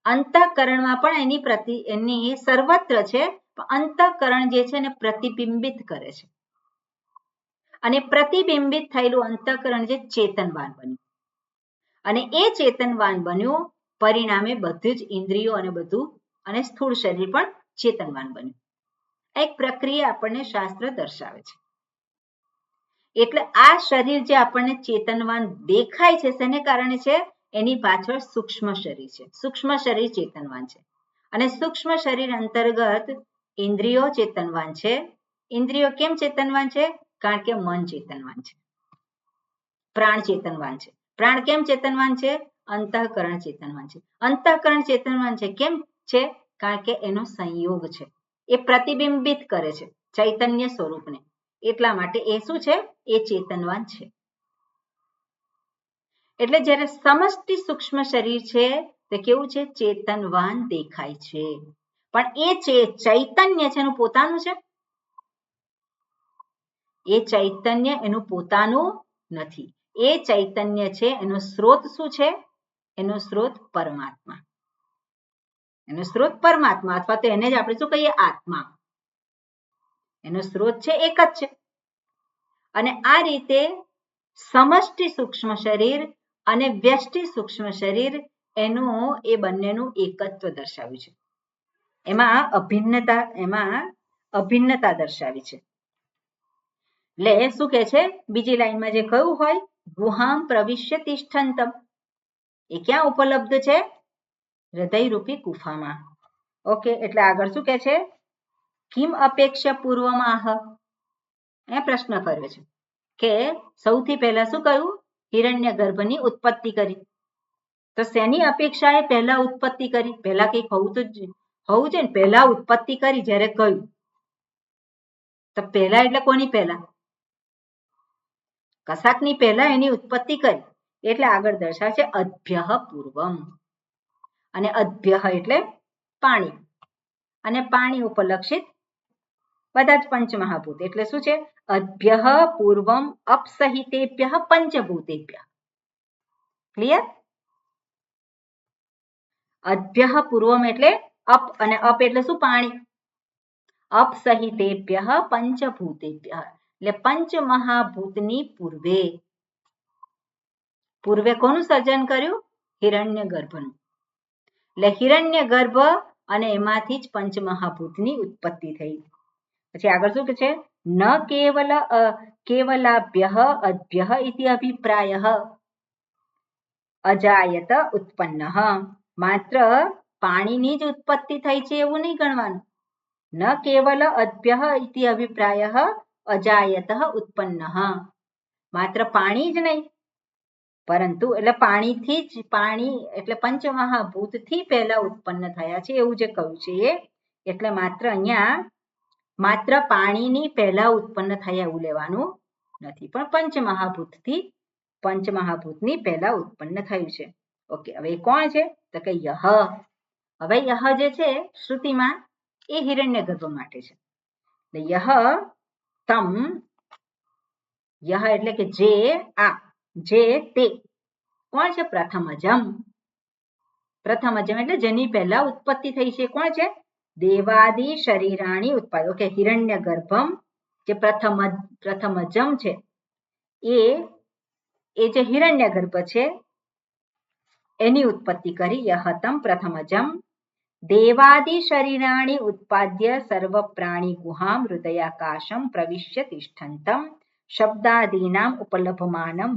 અંતઃકરણમાં પણ એની સર્વત્ર છે, અંતઃકરણ જે છે એને પ્રતિબિંબિત કરે છે. અને પ્રતિબિંબિત થયેલું અંતઃકરણ જે ચેતનવાન બન્યું, અને એ ચેતનવાન બન્યું પરિણામે બધું જ ઇન્દ્રિયો અને બધું અને સ્થૂળ શરીર પણ ચેતનવાન બન્યું. એક પ્રક્રિયા આપણને શાસ્ત્ર દર્શાવે છે. એટલે આ શરીર જે આપણને ચેતનવાન દેખાય છે તેને કારણે છે એની પાછળ સૂક્ષ્મ શરીર છે. સૂક્ષ્મ શરીર ચેતનવાન છે અને સૂક્ષ્મ શરીર અંતર્ગત ઇન્દ્રિયો ચેતનવાન છે. ઇન્દ્રિયો કેમ ચેતનવાન છે? કારણ કે મન ચેતનવાન છે, પ્રાણ ચેતનવાન છે. પ્રાણ કેમ ચેતનવાન છે? અંતઃકરણ ચેતનવાન છે. અંતઃકરણ ચેતનવાન છે કેમ છે? કારણ કે એનો સંયોગ છે, એ પ્રતિબિંબિત કરે છે ચૈતન્ય સ્વરૂપને, એટલા માટે એ શું છે? એ ચેતનવાન છે. એટલે જ્યારે સમષ્ટિ સૂક્ષ્મ શરીર છે તે કેવું છે? ચેતનવાન દેખાય છે. પણ એ ચૈતન્ય છે એનું પોતાનું છે? એ ચૈતન્ય એનું પોતાનું નથી. એ ચૈતન્ય છે એનો સ્ત્રોત શું છે? એનો સ્ત્રોત પરમાત્મા. એનો સ્ત્રોત પરમાત્મા, અથવા તો એને જ આપણે શું કહીએ? આત્મા. એનો સ્ત્રોત છે એક જ છે. અને આ રીતે સમષ્ટિ સૂક્ષ્મ શરીર અને વ્યષ્ટિ સૂક્ષ્મ શરીર એનું એ બંનેનું એકત્વ દર્શાવ્યું છે. એમાં અભિન્નતા દર્શાવી છે. એટલે શું કહે છે બીજી લાઈનમાં જે કહ્યું હોય, ગુહામ પ્રવિશ્ય તિષ્ઠંતમ, એ ક્યાં ઉપલબ્ધ છે? હૃદયરૂપી ગુફામાં. ઓકે, એટલે આગળ શું કહે છે? કિમ અપેક્ષા પૂર્વમાહ, એ પ્રશ્ન કર્યો છે કે સૌથી પહેલા શું કહ્યું? હિરણ્ય ગર્ભની ઉત્પત્તિ કરી. તો શેની અપેક્ષાએ પહેલા ઉત્પત્તિ કરી? પહેલા કંઈક હોવું છે ને, પહેલા ઉત્પત્તિ કરી જ્યારે કહ્યું તો પહેલા એટલે કોની પહેલા? કશાકની પહેલા એની ઉત્પત્તિ કરી, એટલે આગળ દર્શાવે છે અભ્યઃ પૂર્વમ. અને અભ્યઃ એટલે પાણી, અને પાણી ઉપલક્ષિત બધા જ પંચમહાભૂત. એટલે શું છે? અભ્યઃ પૂર્વમ અપસહિતેભ્યઃ પંચભૂતેભ્યઃ. ક્લિયર? અભ્યઃ પૂર્વમ એટલે અપ, અને અપ એટલે શું? પાણી. અપસહિતેભ્યઃ પંચભૂતેભ્યઃ એટલે પંચમહાભૂતની પૂર્વે. પૂર્વે કોનું સર્જન કર્યું? હિરણ્ય ગર્ભનું. એટલે હિરણ્ય ગર્ભ અને એમાંથી જ પંચમહાભૂતની ઉત્પત્તિ થઈ. પછી આગળ શું કે છે? ન કેવલાભ્યઃ અભ્યઃ ઇતિ અભિપ્રાયઃ અજાયત ઉત્પન્નઃ. માત્ર પાણીની જ ઉત્પત્તિ થઈ છે એવું નહીં ગણવાનું. ન કેવલ અભ્યઃ ઇતિ અભિપ્રાયઃ અજાયત ઉત્પન્નઃ. માત્ર પાણી જ નહીં, પરંતુ એટલે પાણીથી જ, પાણી એટલે પંચમહાભૂતથી પહેલા ઉત્પન્ન થયા છે એવું જે કહ્યું છે એ. એટલે માત્ર અહીંયા માત્ર પાણીની પહેલા ઉત્પન્ન થયા એવું લેવાનું નથી, પણ પંચમહાભૂતની પહેલા ઉત્પન્ન થયું છે. ઓકે, હવે કોણ છે? તો કે યહ. હવે યહ જે છે શ્રુતિમાં એ હિરણ્ય ગર્ભ માટે છે. એટલે યહ તમ, યહ એટલે કે જે, આ, જે, તે. કોણ છે? પ્રથમજમ. પ્રથમજમ એટલે જેની પહેલા ઉત્પત્તિ થઈ છે. કોણ છે? દેવાદિ શરીરાણી ઉત્પાદ. ઓકે, હિરણ્ય ગર્ભમ જે પ્રથમજમ છે એ જે હિરણ્ય ગર્ભ છે એની ઉત્પત્તિ કરી. યહતમ પ્રથમજમ દેવાદિ શરીરાણી ઉત્પાદ્ય સર્વ પ્રાણી ગુહામ હૃદયાકાશમ પ્રવિશ્ય તિષ્ઠંતમ શબ્દાદીનામ ઉપલભમાનમ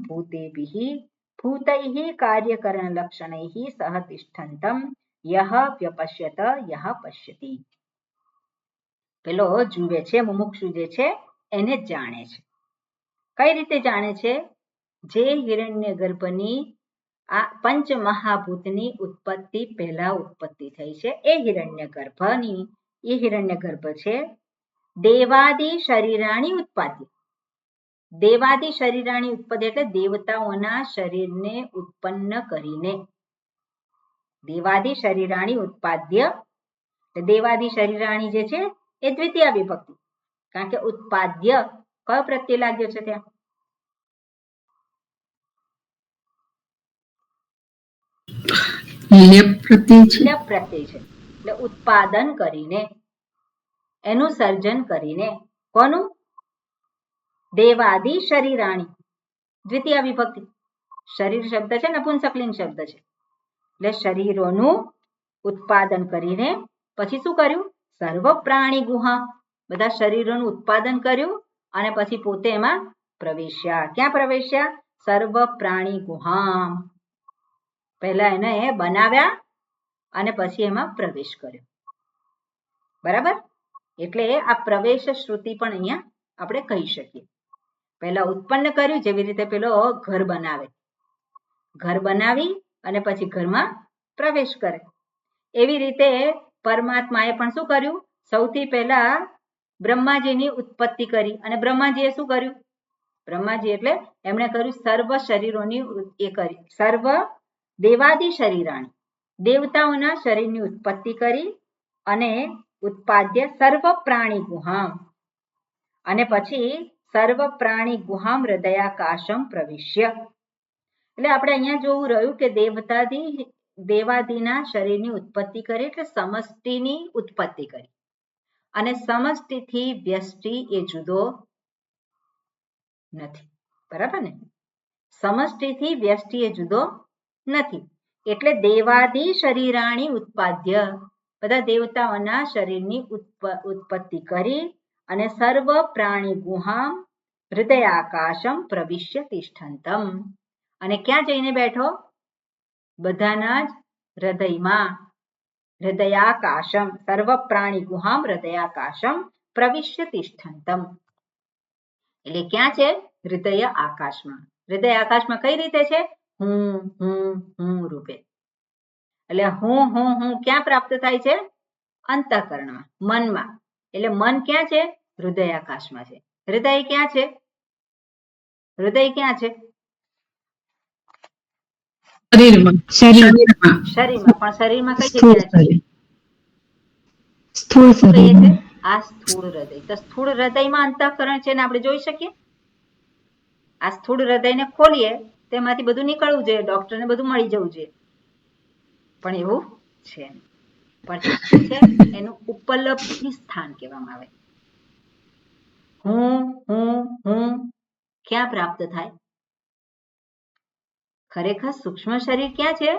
ભૂતૈઃ કાર્યકરણ લક્ષણૈઃ સહ તિષ્ઠંતમ યહ વ્યપશ્યત યહ પશ્યતિ. પેલો જુએ છે, મુમુક્ષુ જે છે એને જ જાણે છે. કઈ રીતે જાણે છે? જે હિરણ્ય ગર્ભની આ પંચ મહાભૂતની ઉત્પત્તિ પહેલા ઉત્પત્તિ થઈ છે એ હિરણ્ય ગર્ભ છે દેવાદિ શરીરાણી ઉત્પાદ્ય. દેવાદિ શરીરાણી ઉત્પત્તિ એટલે દેવતાઓના શરીરને ઉત્પન્ન કરીને. દેવાદિ શરીરાણી ઉત્પાદ્ય. દેવાદિ શરીરાણી જે છે એ દ્વિતીય વિભક્તિ, કારણ કે ઉત્પાદ્ય કયો પ્રત્યય લાગ્યો છે ત્યાં? લેપ પ્રત્યય છે. લેપ પ્રત્યય છે. એટલે ઉત્પાદન કરીને, એનું સર્જન કરીને. કોનું? દેવાદિ શરીરાણી, દ્વિતીય વિભક્તિ. શરીર શબ્દ છે નપુંસકલિંગ શબ્દ છે, એટલે શરીરોનું ઉત્પાદન કરીને પછી શું કર્યું? સર્વ પ્રાણી ગુહા, બધા શરીરોનું ઉત્પાદન કર્યું અને પછી પોતે એમાં પ્રવેશ્યા. ક્યાં પ્રવેશ્યા? સર્વ પ્રાણી ગુહામ. પહેલા એને બનાવ્યા અને પછી એમાં પ્રવેશ કર્યો. બરાબર? એટલે આ પ્રવેશ શ્રુતિ પણ અહીંયા આપણે કહી શકીએ. પહેલા ઉત્પન્ન કર્યું, જેવી રીતે પેલો ઘર બનાવે, ઘર બનાવી અને પછી ઘરમાં પ્રવેશ કરે. એવી રીતે પરમાત્માએ પણ શું કર્યું? સૌથી પહેલા બ્રહ્માજીની ઉત્પત્તિ કરી અને બ્રહ્માજીએ શું કર્યું? બ્રહ્માજી એટલે એમણે કર્યું સર્વ શરીરોની એ કરી, સર્વ દેવાદિ શરીરાણી, દેવતાઓના શરીરની ઉત્પત્તિ કરી અને ઉત્પાદ્ય સર્વ પ્રાણી ગુહામ, અને પછી સર્વ પ્રાણી ગુહામ હૃદયાકાશમ પ્રવિશ્ય. એટલે આપણે અહીંયા જોવું રહ્યું કે દેવાદિના શરીરની ઉત્પત્તિ કરી એટલે સમષ્ટિની ઉત્પત્તિ કરી, અને સમષ્ટિથી વ્યષ્ટિ એ જુદો નથી. બરાબર ને? સમષ્ટિથી વ્યષ્ટિ એ જુદો નથી. એટલે દેવાદિ શરીરાણી ઉત્પાદ્ય, બધા દેવતાઓના શરીરની ઉત્પત્તિ કરી અને સર્વ પ્રાણી ગુહામ હૃદયાકાશમ પ્રવિશ્ય તિષ્ઠંતમ. અને ક્યાં જઈને બેઠો? બધાના જ હૃદયમાં. હૃદયાકાશમ, સર્વ પ્રાણી ગુહામ હૃદયાકાશમ પ્રવિશ્ય તિષ્ઠંતમ. એટલે ક્યાં છે? હૃદય આકાશમાં. હૃદય આકાશમાં કઈ રીતે છે? હું રૂપે. એટલે હું ક્યાં પ્રાપ્ત થાય છે? અંતઃકરણમાં, મનમાં. એટલે મન ક્યાં છે? હૃદય આકાશમાં છે. હૃદય ક્યાં છે? હૃદય ક્યાં છે? શરીરમાં. શરીરમાં. શરીરમાં. પણ શરીરમાં કઈ જગ્યા છે? સ્થૂળ શરીર. આ સ્થૂળ હૃદય. તો સ્થૂળ હૃદયમાં અંતઃકરણ છે ને આપણે જોઈ શકીએ. આ સ્થૂળ હૃદયને ખોલીએ તેમાંથી બધું નીકળવું જોઈએ, ડોક્ટરને બધું મળી જવું જોઈએ, પણ એવું છે. પણ શું છે? એનું ઉપલબ્ધિ સ્થાન કહેવામાં આવે. હું ક્યાં પ્રાપ્ત થાય? ખરેખર સૂક્ષ્મ શરીર ક્યાં છે?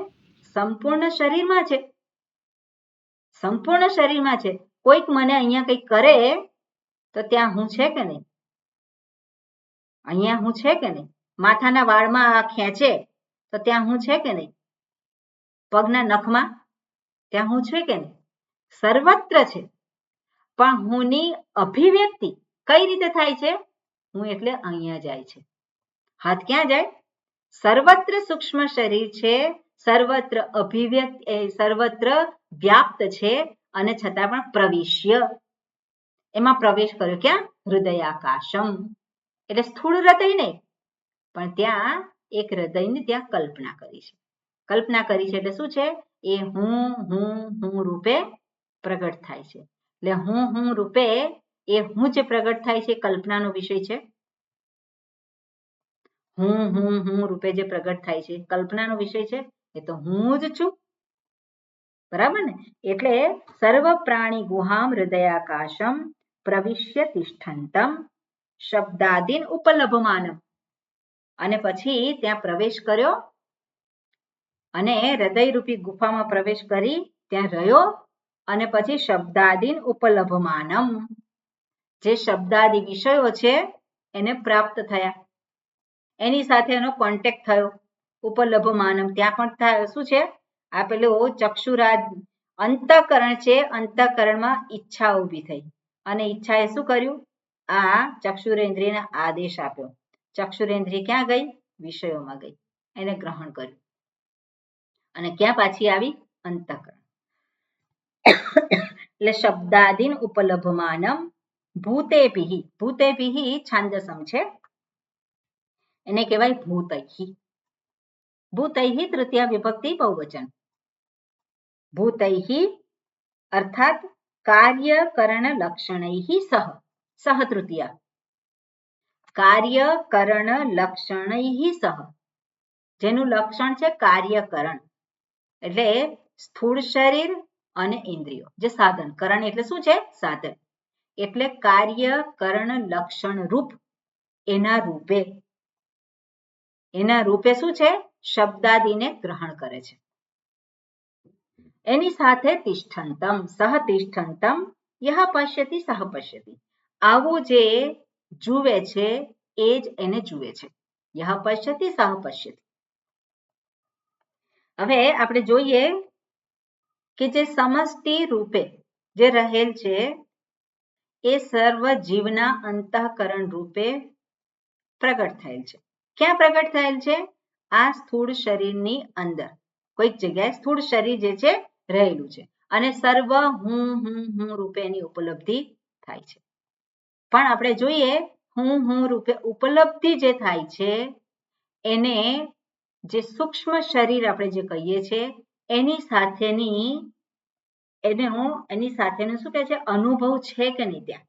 સંપૂર્ણ શરીરમાં છે. સંપૂર્ણ શરીરમાં છે. કોઈક મને અહીંયા કંઈક કરે તો ત્યાં હું છે કે નહીં? અહીંયા હું છે કે નહીં? માથાના વાળમાં ખેંચે તો ત્યાં હું છે કે નહીં? પગના નખમાં ત્યાં હું છે કે નહીં? સર્વત્ર છે. પણ હુંની અભિવ્યક્તિ કઈ રીતે થાય છે? હું એટલે અહીંયા જાય છે. હાથ ક્યાં જાય? સર્વત્ર સૂક્ષ્મ શરીર છે, સર્વત્ર અભિવ્યક્ત, સર્વત્ર વ્યાપ્ત છે, અને છતાં પણ પ્રવિશ્ય, એમાં પ્રવેશ કર્યો. ક્યાં? હૃદયાકાશમ. એટલે સ્થૂળ હૃદય નહીં, પણ ત્યાં એક હૃદયની ત્યાં કલ્પના કરી છે. કલ્પના કરી છે એટલે શું છે? એ હું રૂપે પ્રગટ થાય છે. એટલે હું રૂપે એ હું જે પ્રગટ થાય છે કલ્પનાનો વિષય છે. હું રૂપે જે પ્રગટ થાય છે કલ્પનાનો વિષય છે, એ તો હું જ છું. બરાબર ને? એટલે સર્વ પ્રાણી ગુહામ હૃદયાકાશમ પ્રવિશ્ય તિષ્ઠંતમ શબ્દાદિન ઉપલભમાનમ. અને પછી ત્યાં પ્રવેશ કર્યો અને હૃદયરૂપી ગુફામાં પ્રવેશ કરી ત્યાં રહ્યો અને પછી શબ્દાદિન ઉપલભમાનમ, જે શબ્દાદિ વિષયો છે એને પ્રાપ્ત થયા, એની સાથે એનો કોન્ટેક્ટ થયો. ઉપલભમાનમ ત્યાં પણ શું છે? આ પેલું ચક્ષુરાજ અંતઃકરણ છે. અંતઃકરણમાં ઈચ્છા ઊભી થઈ. અને ઈચ્છાએ શું કર્યું? આ ચક્ષુરેન્દ્રિયને આદેશ આપ્યો. ચક્ષુરેન્દ્રિય ક્યાં ગઈ? વિષયોમાં ગઈ, એને ગ્રહણ કર્યું અને ક્યાં પાછી આવી? અંતઃકરણ. એટલે શબ્દાદીન ઉપલબ્ધમાનમ ભૂતેભિ. ભૂતેભિ છાંદસમ છે, એને કહેવાય ભૂતૈહિ. ભૂતૈહિ તૃતીયા વિભક્તિ બહુવચન. ભૂતૈહિ અર્થાત કાર્યકરણ લક્ષણૈહિ સહ. સહ તૃતીયા. કાર્યકરણ લક્ષણૈહિ સહ, જેનું લક્ષણ છે કાર્યકરણ, એટલે સ્થૂળ શરીર અને ઇન્દ્રિયો જે સાધન. કરણ એટલે શું છે? સાધન. એટલે કાર્યકરણ લક્ષણ રૂપ એના રૂપે શું છે? શબ્દાદિને ગ્રહણ કરે છે. એની સાથે તિષ્ઠંતમ સહ તિષ્ઠંતમ યહ પશ્યતિ સહ પશ્યતિ. આવું જે જુએ છે એ જ એને જુએ છે. યહ પશ્યતિ સહ પશ્યતિ. હવે આપણે જોઈએ કે જે સમષ્ટિ રૂપે જે રહેલ છે એ સર્વ જીવના અંતઃકરણ રૂપે પ્રગટ થયેલ છે. ક્યાં પ્રગટ થયેલ છે? આ સ્થૂળ શરીરની અંદર કોઈક જગ્યાએ સ્થૂળ શરીર જે છે રહેલું છે અને સર્વ હું રૂપે એની ઉપલબ્ધિ થાય છે. પણ આપણે જોઈએ હું રૂપે ઉપલબ્ધિ જે થાય છે એને જે સૂક્ષ્મ શરીર આપણે જે કહીએ છીએ એની સાથેનું શું કહે છે? અનુભવ છે કે નહીં? ત્યાં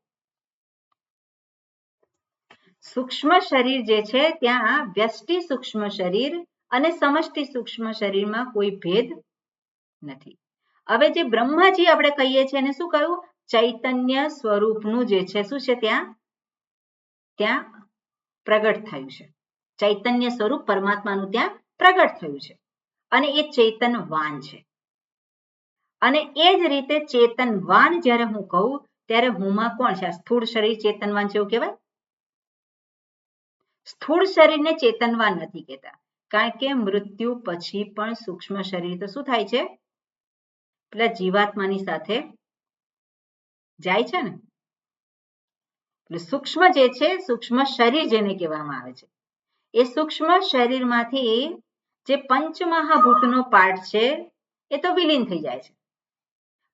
સૂક્ષ્મ શરીર જે છે ત્યાં વ્યષ્ટિ સૂક્ષ્મ શરીર અને સમષ્ટિ સૂક્ષ્મ શરીરમાં કોઈ ભેદ નથી. હવે જે બ્રહ્માજી આપણે કહીએ છીએ એને શું કહ્યું? ચૈતન્ય સ્વરૂપનું જે છે શું છે? ત્યાં પ્રગટ થયું છે. ચૈતન્ય સ્વરૂપ પરમાત્માનું ત્યાં પ્રગટ થયું છે અને એ ચેતનવાન છે. અને એ જ રીતે ચેતનવાન જ્યારે હું કહું ત્યારે હુંમાં કોણ છે? સ્થૂળ શરીર ચેતનવાન છે એવું કહેવાય? સ્થૂળ શરીરને ચેતનવાન નથી કહેતા, કારણ કે મૃત્યુ પછી પણ સૂક્ષ્મ શરીર તો શું થાય છે? પેલા જીવાત્માની સાથે જાય છે ને. એટલે સૂક્ષ્મ જે છે, સૂક્ષ્મ શરીર જેને કહેવામાં આવે છે, એ સૂક્ષ્મ શરીરમાંથી જે પંચમહાભૂતનો પાર્ટ છે એ તો વિલીન થઈ જાય છે,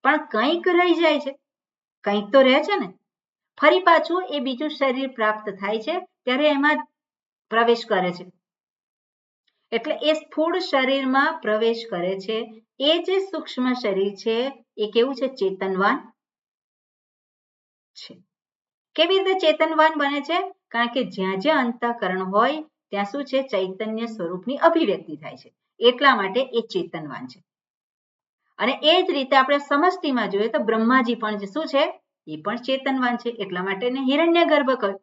પણ કંઈક રહી જાય છે. કંઈક તો રહે છે ને. ફરી પાછું એ બીજું શરીર પ્રાપ્ત થાય છે ત્યારે એમાં પ્રવેશ કરે છે. એટલે એ સ્થૂળ શરીરમાં પ્રવેશ કરે છે. એ જે સૂક્ષ્મ શરીર છે એ કેવું છે? ચેતનવાન છે. કેવી રીતે ચેતનવાન બને છે? કારણ કે જ્યાં જ્યાં અંતઃકરણ હોય ત્યાં શું છે? ચૈતન્ય સ્વરૂપની અભિવ્યક્તિ થાય છે, એટલા માટે એ ચેતનવાન છે. અને એ જ રીતે આપણે સમષ્ટિમાં જોઈએ તો બ્રહ્માજી પણ શું છે? એ પણ ચેતનવાન છે, એટલા માટે એને હિરણ્યગર્ભ કહ્યું.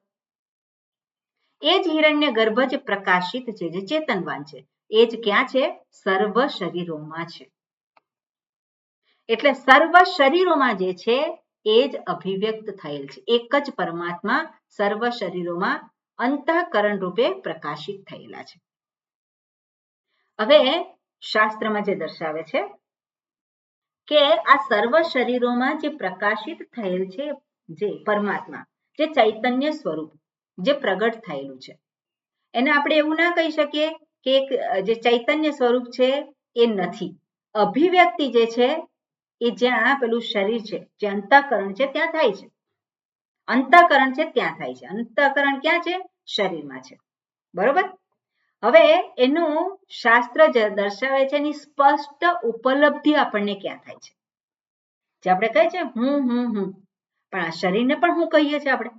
એ જ હિરણ્યગર્ભ જે પ્રકાશિત છે, જે ચેતનવાન છે, એ જ ક્યાં છે? સર્વ શરીરોમાં છે. એટલે સર્વ શરીરોમાં જે છે એ જ અભિવ્યક્ત થયેલ છે. એક જ પરમાત્મા સર્વ શરીરોમાં અંતઃકરણ રૂપે પ્રકાશિત થયેલા છે. હવે શાસ્ત્રમાં જે દર્શાવે છે કે આ સર્વ શરીરોમાં જે પ્રકાશિત થયેલ છે જે પરમાત્મા, જે ચૈતન્ય સ્વરૂપ જે પ્રગટ થયેલું છે, એને આપણે એવું ના કહી શકીએ કે જે ચૈતન્ય સ્વરૂપ છે એ નથી. અભિવ્યક્તિ જે છે એ જ્યાં પેલું શરીર છે, જે અંતઃકરણ છે ત્યાં થાય છે. અંતઃકરણ છે ત્યાં થાય છે. અંતઃકરણ ક્યાં છે? શરીરમાં છે. બરોબર. હવે એનું શાસ્ત્ર દર્શાવે છે એની સ્પષ્ટ ઉપલબ્ધિ આપણને ક્યાં થાય છે? જે આપણે કહીએ છીએ હું, પણ આ શરીરને પણ હું કહીએ છીએ. આપણે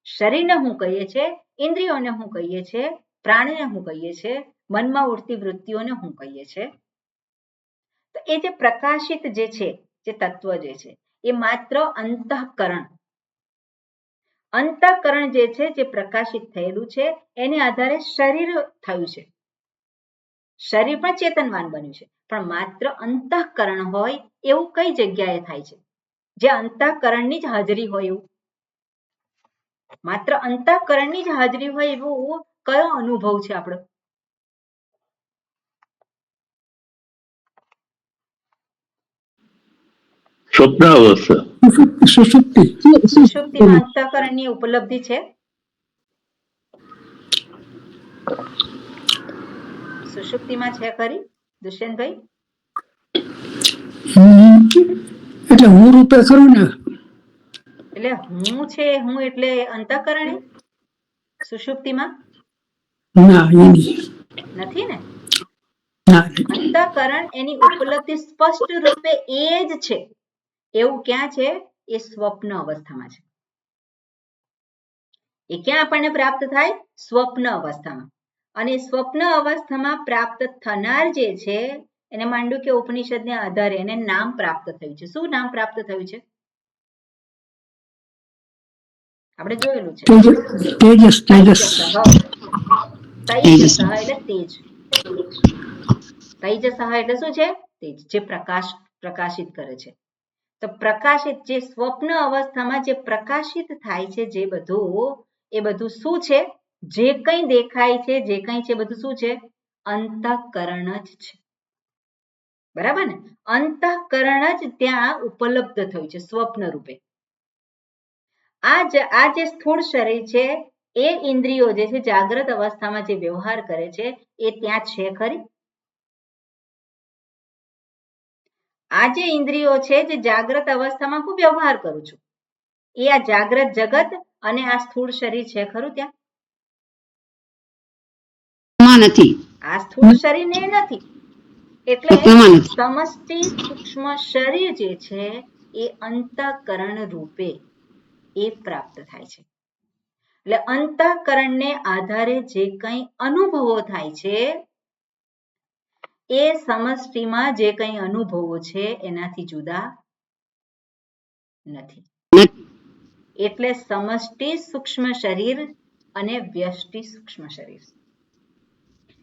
શરીરને હું કહીએ છીએ, ઇન્દ્રિયોને હું કહીએ છીએ, પ્રાણને હું કહીએ છીએ, મનમાં ઉઠતી વૃત્તિઓને હું કહીએ છીએ. તો એ જે પ્રકાશિત જે છે, જે તત્વ જે છે એ માત્ર અંતઃકરણ જે છે, જે પ્રકાશિત થયેલું છે એને આધારે શરીર થયું છે. શરીર પણ ચેતનવાન બન્યું છે, પણ માત્ર અંતઃકરણ હોય એવું કઈ જગ્યાએ થાય છે? જે અંતઃકરણની જ હાજરી હોય એવું. માત્ર અંતઃકરણની જ હાજરી હોય એવું કયો અનુભવ છે આપણો? સ્વપ્નાવસ્થા. સુષુપ્તિ. સુષુપ્તિમાં અંતઃકરણની ઉપલબ્ધિ છે? સુષુપ્તિમાં છે ખરી દુષ્યંતભાઈ? એટલે હું રૂપે ખરું ને? એટલે હું છે, હું એટલે અંતઃકરણ સુષુપ્તિમાં ના, એની નથી ને. ના. અંતઃકરણ એની ઉપલબ્ધિ સ્પષ્ટ રૂપે એ જ છે. એવું ક્યાં છે? એ સ્વપ્ન અવસ્થામાં છે. એ ક્યાં આપણને પ્રાપ્ત થાય? સ્વપ્ન અવસ્થામાં. અને સ્વપ્ન અવસ્થામાં પ્રાપ્ત થનાર જે છે એને માંડુક્ય ઉપનિષદને આધારે એને નામ પ્રાપ્ત થયું છે. શું નામ પ્રાપ્ત થયું છે? આપણે જોયેલું છે. તેજસ. તૈજસ એટલે તેજ. તૈજસ એટલે શું છે? તેજ, જે પ્રકાશિત કરે છે. તો પ્રકાશિત જે સ્વપ્ન અવસ્થામાં જે પ્રકાશિત થાય છે જે બધું, એ બધું શું છે? જે કંઈ દેખાય છે, જે કંઈ છે બધું શું છે? અંતઃકરણ જ છે. બરાબર ને? અંતઃકરણ જ ત્યાં ઉપલબ્ધ થયું છે સ્વપ્ન રૂપે. આ જે સ્થૂળ શરીર છે એ ઇન્દ્રિયો જે છે જાગ્રત અવસ્થામાં જે વ્યવહાર કરે છે એ ત્યાં છે ખરી? આ જે ઇન્દ્રિયો છે જે જાગ્રત અવસ્થામાં હું વ્યવહાર કરું છું, એ આ જાગ્રત જગત અને આ સ્થૂળ શરીર છે ખરું ત્યાં? નથી. આ સ્થૂળ શરીર ને નથી. એટલે સમષ્ટિ સૂક્ષ્મ શરીર જે છે એ અંતઃકરણ રૂપે એ પ્રાપ્ત થાય છે. એટલે અંતઃકરણને આધારે જે કંઈ અનુભવો થાય છે એ સમષ્ટિમાં જે કંઈ અનુભવો છે એનાથી જુદા નથી. એટલે સમષ્ટિ સૂક્ષ્મ શરીર અને વ્યષ્ટિ સૂક્ષ્મ શરીર,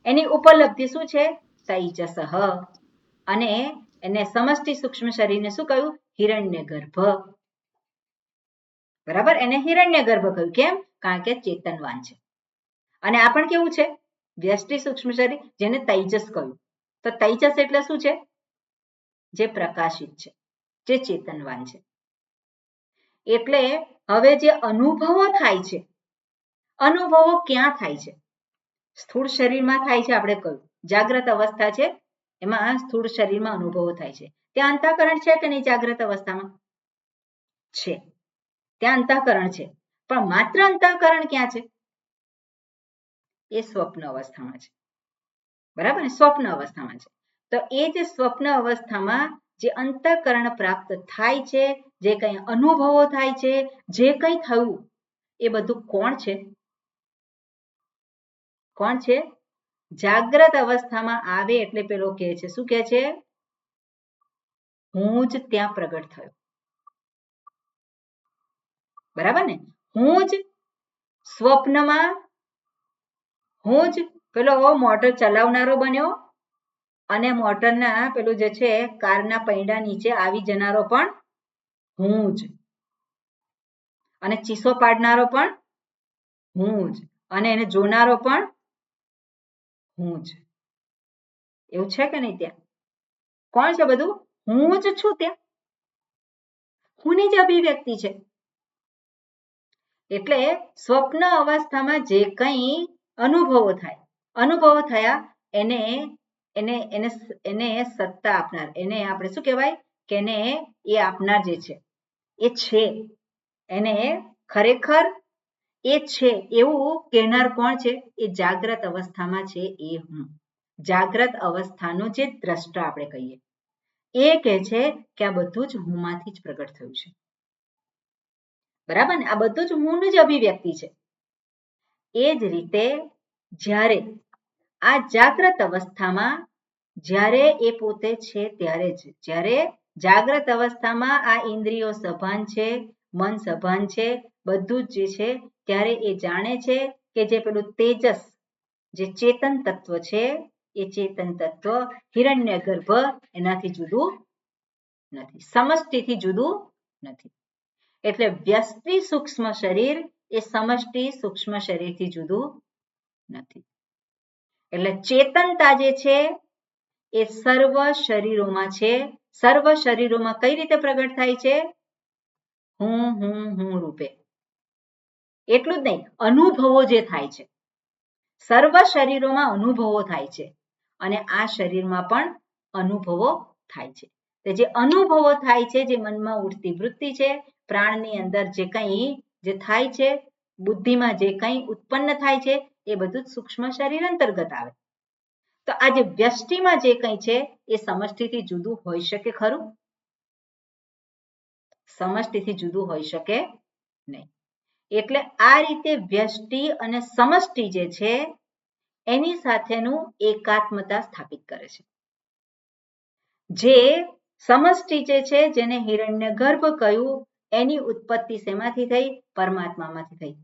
એની ઉપલબ્ધિ શું છે? તૈજસ. અને એને સમષ્ટિ સૂક્ષ્મ શરીરને શું કહ્યું? હિરણ્યગર્ભ. બરાબર, એને હિરણ્યગર્ભ કહ્યું. કેમ? કારણ કે ચેતનવાન છે. અને આ પણ કેવું છે? વ્યષ્ટિ સૂક્ષ્મ શરીર, જેને તૈજસ કહ્યું. તો તૈજસ એટલે શું છે? જે પ્રકાશિત છે, જે ચેતનવાન છે. એટલે હવે જે અનુભવો થાય છે, અનુભવો ક્યાં થાય છે? સ્થૂળ શરીરમાં થાય છે. આપણે કહ્યું જાગ્રત અવસ્થા છે એમાં સ્થૂળ શરીરમાં અનુભવો થાય છે. ત્યાં અંતઃકરણ છે કે નહીં? જાગ્રત અવસ્થામાં છે, ત્યાં અંતઃકરણ છે. પણ માત્ર અંતઃકરણ ક્યાં છે? એ સ્વપ્ન અવસ્થામાં છે. બરાબર ને? સ્વપ્ન અવસ્થામાં છે. તો એ જે સ્વપ્ન અવસ્થામાં જે અંતઃકરણ પ્રાપ્ત થાય છે, જે કંઈ અનુભવો થાય છે, જે કંઈ થયું એ બધું કોણ છે? કોણ છે? જાગ્રત અવસ્થામાં આવે એટલે પેલો કહે છે, શું કહે છે? હું જ ત્યાં પ્રગટ થયો. બરાબર ને? હું જ સ્વપ્નમાં, હું જ પેલો મોટર ચલાવનારો બન્યો અને મોટરના પેલું જે છે કારના પૈડા નીચે આવી જનારો પણ હું જ, અને ચીસો પાડનારો પણ હું જ, અને એને જોનારો પણ હું જ. એવું છે કે નહીં? ત્યાં કોણ છે? બધું હું જ છું. ત્યાં હુંની જ અભિવ્યક્તિ છે. એટલે સ્વપ્ન અવસ્થામાં જે કંઈ અનુભવો થાય, અનુભવો થયા એને એને એને એને સત્તા આપનાર, એને આપણે શું કહેવાય કે એને એ આપનાર જે છે એ છે, એને ખરેખર એ છે એવું કહેનાર કોણ છે? એ જાગ્રત અવસ્થામાં છે એ હું. જાગ્રત અવસ્થાનો જે દ્રષ્ટા આપણે કહીએ એ કહે છે કે આ બધું જ હુંમાંથી જ પ્રગટ થયું છે. બરાબર ને? આ બધું જ હુંનું જ અભિવ્યક્તિ છે. એ જ રીતે જ્યારે આ જાગ્રત અવસ્થામાં જ્યારે એ પોતે છે ત્યારે જ, જ્યારે જાગ્રત અવસ્થામાં આ ઇન્દ્રિયો સભાન છે, મન સભાન છે, બધું જ જે છે ત્યારે એ જાણે છે કે જે પેલું તેજસ, જે ચેતન તત્વ છે, એ ચેતન તત્વ હિરણ્યગર્ભ એનાથી જુદું નથી, સમષ્ટિથી જુદું નથી. એટલે વ્યષ્ટિ સૂક્ષ્મ શરીર એ સમષ્ટિ સૂક્ષ્મ શરીરથી જુદું નથી. એટલે ચેતનતા જે છે એ સર્વ શરીરોમાં છે. સર્વ શરીરોમાં કઈ રીતે પ્રગટ થાય છે? હું રૂપે. એટલું જ નહીં, અનુભવો જે થાય છે, સર્વ શરીરોમાં અનુભવો થાય છે અને આ શરીરમાં પણ અનુભવો થાય છે. જે અનુભવો થાય છે, જે મનમાં ઉઠતી વૃત્તિ છે, પ્રાણની અંદર જે કંઈ જે થાય છે, બુદ્ધિમાં જે કંઈ ઉત્પન્ન થાય છે, એ બધું સૂક્ષ્મ શરીર અંતર્ગત આવે. તો આ જે વ્યષ્ટિમાં જે કંઈ છે એ સમષ્ટિથી જુદું હોઈ શકે ખરું? સમષ્ટિથી જુદું હોઈ શકે નહીં. એટલે આ રીતે વ્યષ્ટિ અને સમષ્ટિ જે છે એની સાથેનું એકાત્મતા સ્થાપિત કરે છે. જે સમષ્ટિ જે છે, જેને હિરણ્યગર્ભ કહ્યું, એની ઉત્પત્તિ શેમાંથી થઈ? પરમાત્મામાંથી થઈ.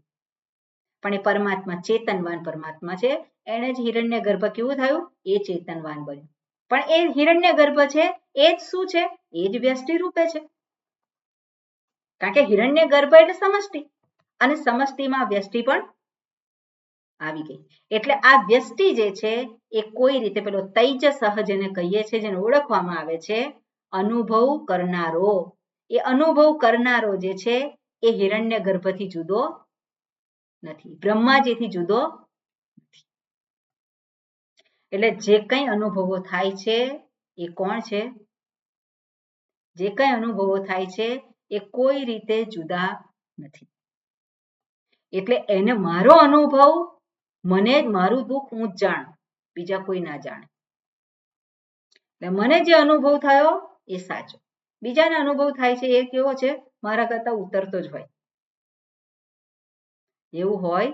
પણ એ પરમાત્મા ચેતનવાન પરમાત્મા છે, એને જ હિરણ્યગર્ભ કેવું થયું? એ ચેતનવાન બન્યું. પણ એ હિરણ્યગર્ભ છે એ જ શું છે? એ જ વ્યષ્ટિ રૂપે છે. કારણ કે હિરણ્યગર્ભ એટલે સમષ્ટિ અને સમષ્ટિમાં વ્યષ્ટિ પણ આવી ગઈ. એટલે આ વ્યષ્ટિ જે છે એ કોઈ રીતે પેલો તૈજસઃ જેને કહીએ છીએ, જેને ઓળખવામાં આવે છે અનુભવ કરનારો. એ અનુભવ કરનારો જે છે એ હિરણ્યગર્ભથી જુદો નથી, બ્રહ્માજીથી જુદો નથી. એટલે જે કંઈ અનુભવો થાય છે એ કોણ છે? જે કંઈ અનુભવો થાય છે એ કોઈ રીતે જુદા નથી. એટલે એને મારો અનુભવ, મને મારું દુઃખ હું જ જાણું, બીજા કોઈ ના જાણે. એટલે મને જે અનુભવ થયો એ સાચો, બીજાને અનુભવ થાય છે એ કેવો છે? મારા કરતા ઉતરતો જ હોય. એવું હોય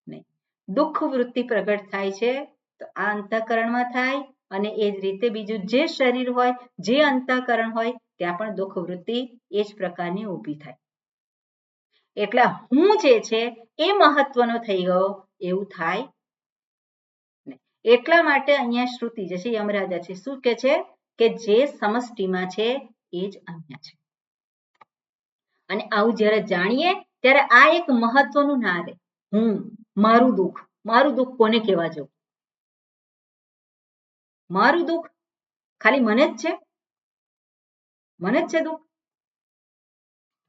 નહીં. દુઃખ વૃત્તિ પ્રગટ થાય છે તો આ અંતઃકરણમાં થાય અને એ જ રીતે બીજું જે શરીર હોય, જે અંતઃકરણ હોય, ત્યાં પણ દુઃખ વૃત્તિ એ જ પ્રકારની ઊભી થાય. એટલે હું જે છે એ મહત્વનો થઈ ગયો એવું થાય. એટલા માટે અહીંયા શ્રુતિ જે છે, યમરાજા છે, શું કે છે કે જે સમષ્ટિમાં છે એ જ અહીંયા છે. અને આવું જ્યારે જાણીએ ત્યારે આ એક મહત્વનું ના રહે. હું, મારું દુઃખ કોને કહેવા જવું? મારું દુઃખ ખાલી મને જ છે? મને જ છે દુઃખ?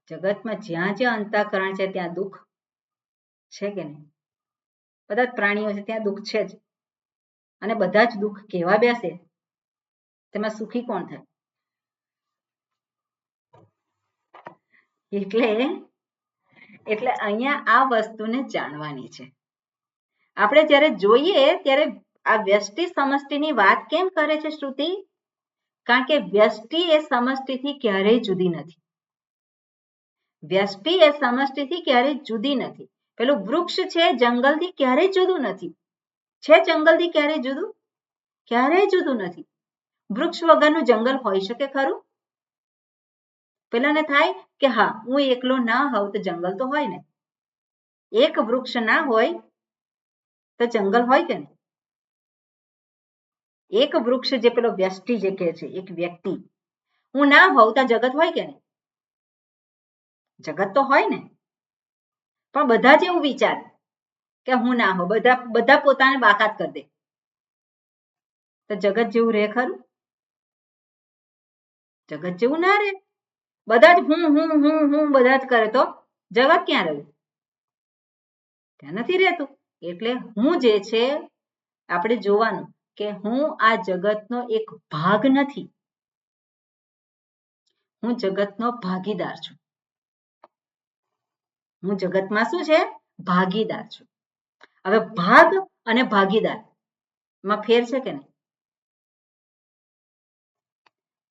જગતમાં જ્યાં જ્યાં અંતઃકરણ છે ત્યાં દુઃખ છે કે નહીં? બધા જ પ્રાણીઓ છે ત્યાં દુઃખ છે જ. અને બધા જ દુઃખ કેવા બેસે, તેમાં સુખી કોણ થાય? એટલે અહીંયા આ વસ્તુને જાણવાની છે. આપણે જ્યારે જોઈએ ત્યારે આ વ્યષ્ટિ સમષ્ટિની વાત કેમ કરે છે શ્રુતિ? કારણ કે વ્યષ્ટિ એ સમષ્ટિથી ક્યારેય જુદી નથી. વ્યષ્ટિ એ સમષ્ટિથી ક્યારેય જુદી નથી. પેલું વૃક્ષ છે જંગલથી ક્યારેય જુદું નથી. છે જંગલથી ક્યારેય જુદું? ક્યારેય જુદું નથી. વૃક્ષ વગરનું જંગલ હોઈ શકે ખરું? પેલાને થાય કે હા, હું એકલો ના હોઉં તો જંગલ તો હોય ને. એક વૃક્ષ ના હોય તો જંગલ હોય કે નહીં? એક વૃક્ષ જે પેલો વ્યષ્ટિ જે કહે છે, એક વ્યક્તિ, હું ના હોઉં તો જગત હોય કે નહીં? જગત તો હોય ને. પણ બધા જ એવું વિચારે કે હું ના હોઉં, બધા પોતાને બાકાત કરી દે તો જગત જેવું રહે ખરું? જગત જેવું ના રહે. બધા જ હું બધા જ કરે તો જગત ક્યાં રહ્યું? ત્યાં નથી રહેતું. એટલે હું જે છે આપણે જોવાનું કે હું આ જગતનો એક ભાગ નથી, હું જગતનો ભાગીદાર છું. હું જગતમાં શું છે? ભાગીદાર છું. હવે ભાગ અને ભાગીદાર માં ફેર છે કે નહીં?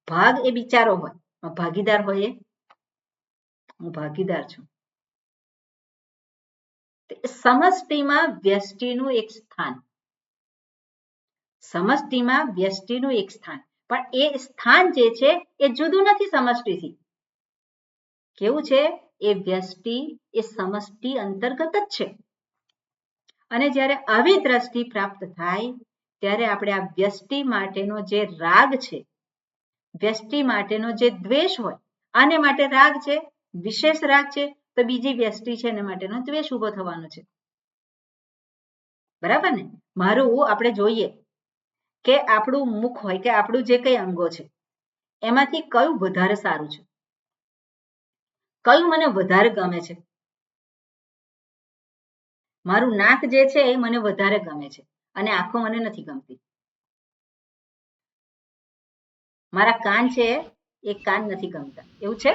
ભાગ એ બિચારો હોય, ભાગીદાર હોય એ હું ભાગીદાર છું. સમષ્ટિમાં વ્યષ્ટિનું એક સ્થાન, સમષ્ટિમાં વ્યષ્ટિનું એક સ્થાન, પણ એ સ્થાન જે છે એ જુદું નથી સમષ્ટિથી. કેવું છે? એ વ્યષ્ટિ એ સમષ્ટિ અંતર્ગત જ છે. અને જ્યારે આવી દ્રષ્ટિ પ્રાપ્ત થાય ત્યારે આપણે આ વ્યષ્ટિ માટેનો જે રાગ છે, વ્યષ્ટિ માટેનો જે દ્વેષ હોય, આને માટે રાગ છે, વિશેષ રાગ છે, તો બીજી વ્યષ્ટિ છે એના માટેનો દ્વેષ ઉભો થવાનો છે. બરાબર ને? મારું આપણે જોઈએ કે આપણું મુખ હોય કે આપણું જે કંઈ અંગો છે એમાંથી કયું વધારે સારું છે? કયું મને વધારે ગમે છે? મારું નાક જે છે એ મને વધારે ગમે છે અને આંખો મને નથી ગમતી. મારા કાન છે એ કાન નથી ગમતા. એવું છે?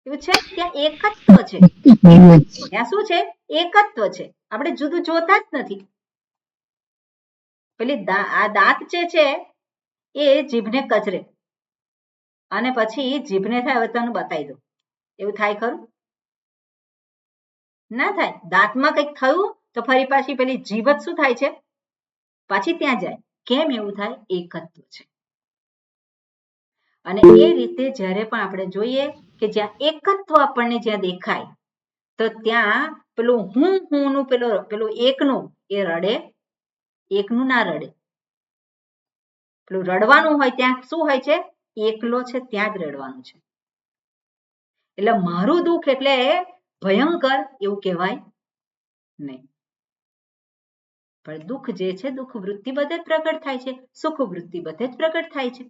એવું છે? ત્યાં એકત્વ છે. ત્યાં શું છે? એકત્વ છે. આપણે જુદું જોતા જ નથી. પેલી આ દાંત જે છે એ જીભને કચરે અને પછી જીભને થાય હવે તને બતાવી દઉં. એવું થાય ખરું? ના થાય. દાંતમાં કંઈક થયું તો ફરી પાછી પેલી જીભ જ શું થાય છે? પાછી ત્યાં જાય. કેમ એવું થાય? એકત્વ છે. અને એ રીતે જ્યારે પણ આપણે જોઈએ કે જ્યાં એકત્વ આપણને જ્યાં દેખાય તો ત્યાં પેલું હું નું પેલું એકનું એ રડે, એકનું ના રડે. પેલું રડવાનું હોય ત્યાં શું હોય છે? એકલો છે ત્યાં જ રડવાનું છે. એટલે મારું દુઃખ એટલે ભયંકર એવું કહેવાય નહીં. પણ દુઃખ જે છે દુઃખ વૃત્તિ બધે જ પ્રગટ થાય છે, સુખ વૃત્તિ બધે જ પ્રગટ થાય છે.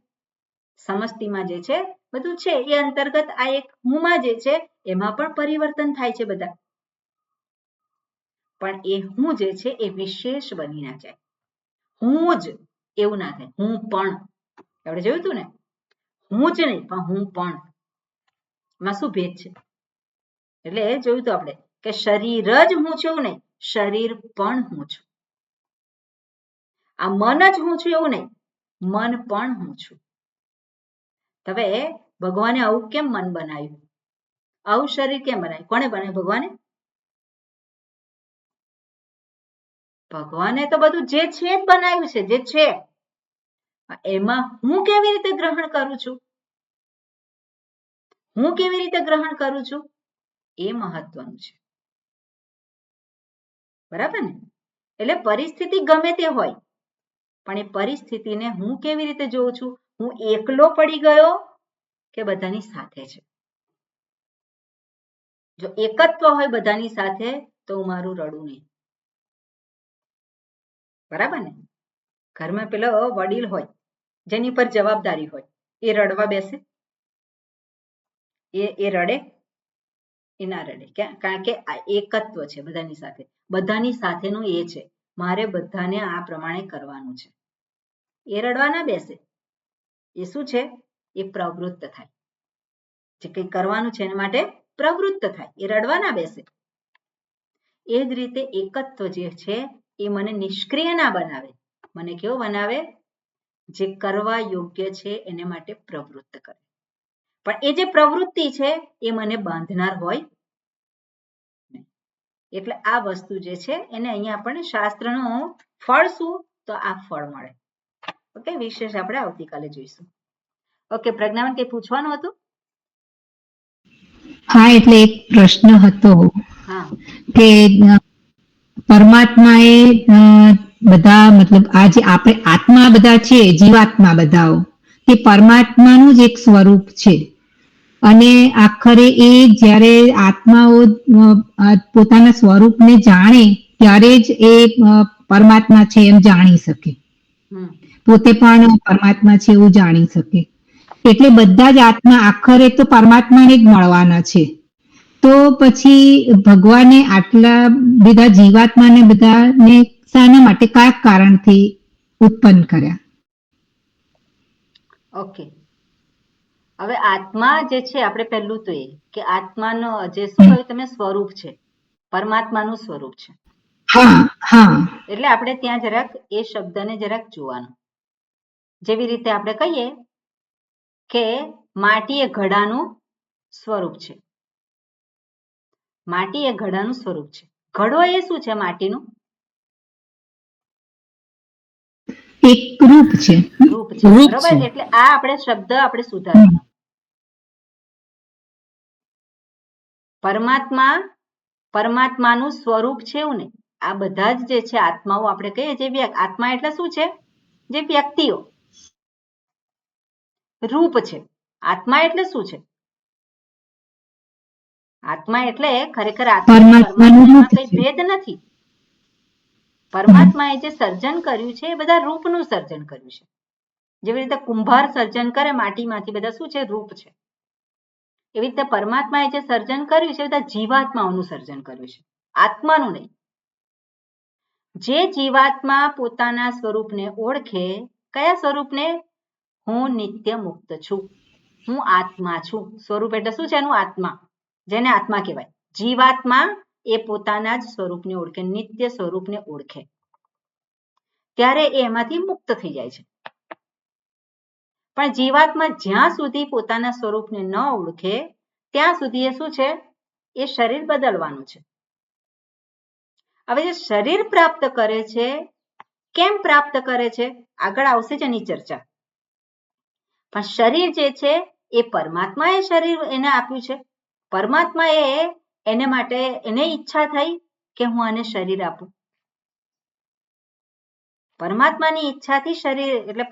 સમષ્ટિમાં જે છે બધું છે એ અંતર્ગત આ એક હુંમાં જે છે એમાં પણ પરિવર્તન થાય છે બધા. પણ એ હું જે છે એ વિશેષ બની ના જાય. હું જ એવું ના થાય. હું પણ આપણે જોયું હતું ને, હું જ નહીં પણ હું પણ. એમાં શું ભેદ છે? એટલે જોયું હતું આપણે કે શરીર જ હું છું એવું નહીં, શરીર પણ હું છું. આ મન જ હું છું એવું નહીં, મન પણ હું છું. હવે ભગવાને આવું કેમ મન બનાવ્યું? આવું શરીર કેમ બનાવ્યું? કોણે બનાવ્યું? ભગવાને? ભગવાને તો બધું જે છે જ બનાવ્યું છે, જે છે એમાં હું કેવી રીતે ગ્રહણ કરું છું? હું કેવી રીતે ગ્રહણ કરું છું એ મહત્વનું છે. બરાબર ને? એટલે પરિસ્થિતિ ગમે તે હોય પણ એ પરિસ્થિતિને હું કેવી રીતે જોઉં છું? હું એકલો પડી ગયો કે બધાની સાથે છે? જો એકત્વ હોય બધાની સાથે તો મારું રડું નહીં. બરાબર ને? ઘરમાં પેલો વડીલ હોય જેની પર જવાબદારી હોય એ રડવા બેસે? એ રડે? એ ના રડે. કારણ કે આ એકત્વ છે બધાની સાથે. બધાની સાથેનું એ છે. મારે બધાને આ પ્રમાણે કરવાનું છે. એ રડવા ના બેસે. એ શું છે? એ પ્રવૃત્ત થાય. જે કંઈ કરવાનું છે એના માટે પ્રવૃત્ત થાય. એ રડવા ના બેસે. એ જ રીતે એકત્વ જે છે એ મને નિષ્ક્રિય ના બનાવે. મને કેવો બનાવે? જે કરવા યોગ્ય છે એને માટે પ્રવૃત્ત કરે. પણ એ જે પ્રવૃત્તિ છે એ મને બાંધનાર હોય નહીં. એટલે આ વસ્તુ જે છે એને અહીંયા આપણને શાસ્ત્રનું ફળ શું? તો આ ફળ મળે. ઓકે, વિશેષ આપણે આવતીકાલે જોઈશું. ઓકે, પ્રજ્ઞાબેન કંઈ પૂછવાનું હતું? હા, એટલે એક પ્રશ્ન હતો કે પરમાત્માએ બધા મતલબ આ જે આપણે આત્મા બધા છે, જીવાત્મા બધાઓ, તે પરમાત્માનું જ એક સ્વરૂપ છે અને આખરે એ જ્યારે આત્માઓ પોતાના સ્વરૂપને જાણે ત્યારે જ એ પરમાત્મા છે એમ જાણી શકે. પોતે પણ પરમાત્મા છે એવું જાણી શકે. એટલે બધા જ આત્મા આખરે તો પરમાત્માને જ મળવાના છે. તો પછી ભગવાને આટલા બધા જીવાત્માને બધાને શાના માટે, કયા કારણથી ઉત્પન્ન કર્યા? ઓકે, હવે આત્મા જે છે આપણે પહેલું તો એ કે આત્માનો જે શું કહ્યું તમે? સ્વરૂપ છે, પરમાત્માનું સ્વરૂપ છે. હા હા. એટલે આપણે ત્યાં જરાક એ શબ્દને જરાક જોવાનું. જેવી રીતે આપણે કહીએ કે માટી એ ઘડાનું સ્વરૂપ છે. માટી એ ઘડાનું સ્વરૂપ છે. ઘડો એ શું છે? માટીનું એક રૂપ છે. રૂપ છે. બરોબર? એટલે આ આપણે શબ્દ આપણે સુધારવાનો. પરમાત્માનું સ્વરૂપ છે એવું નહીં. આ બધા જ જે છે આત્માઓ આપણે કહીએ જે આત્મા એટલે શું છે? જે વ્યક્તિઓ. રૂપ છે. આત્મા એટલે શું છે? આત્મા એટલે ખરેખર પરમાત્મામાં કઈ ભેદ નથી. પરમાત્માએ જે સર્જન કર્યું છે એ બધા રૂપનું સર્જન કર્યું છે. જેવી રીતે કુંભાર સર્જન કરે માટીમાંથી, બધા શું છે? રૂપ છે. એવી રીતે પરમાત્માએ જે સર્જન કર્યું છે એ બધા જીવાત્માઓનું સર્જન કર્યું છે, આત્માનું નહીં. જે જીવાત્મા પોતાના સ્વરૂપને ઓળખે, કયા સ્વરૂપને? હું નિત્ય મુક્ત છું, હું આત્મા છું. સ્વરૂપ એટલે શું છે એનું? આત્મા, જેને આત્મા કહેવાય. જીવાત્મા એ પોતાના જ સ્વરૂપને ઓળખે, નિત્ય સ્વરૂપને ઓળખે, ત્યારે એ એમાંથી મુક્ત થઈ જાય છે. પણ જીવાત્મા જ્યાં સુધી પોતાના સ્વરૂપને ન ઓળખે ત્યાં સુધી એ શું છે? એ શરીર બદલવાનું છે. હવે જે શરીર પ્રાપ્ત કરે છે, કેમ પ્રાપ્ત કરે છે આગળ આવશે જ એની ચર્ચા. પણ શરીર જે છે એ પરમાત્માએ શરીર એને આપ્યું છે. પરમાત્માએ એને માટે એને ઈચ્છા થઈ કે હું આને શરીર આપું. પરમાત્માની ઈચ્છાથી શરીર, એટલે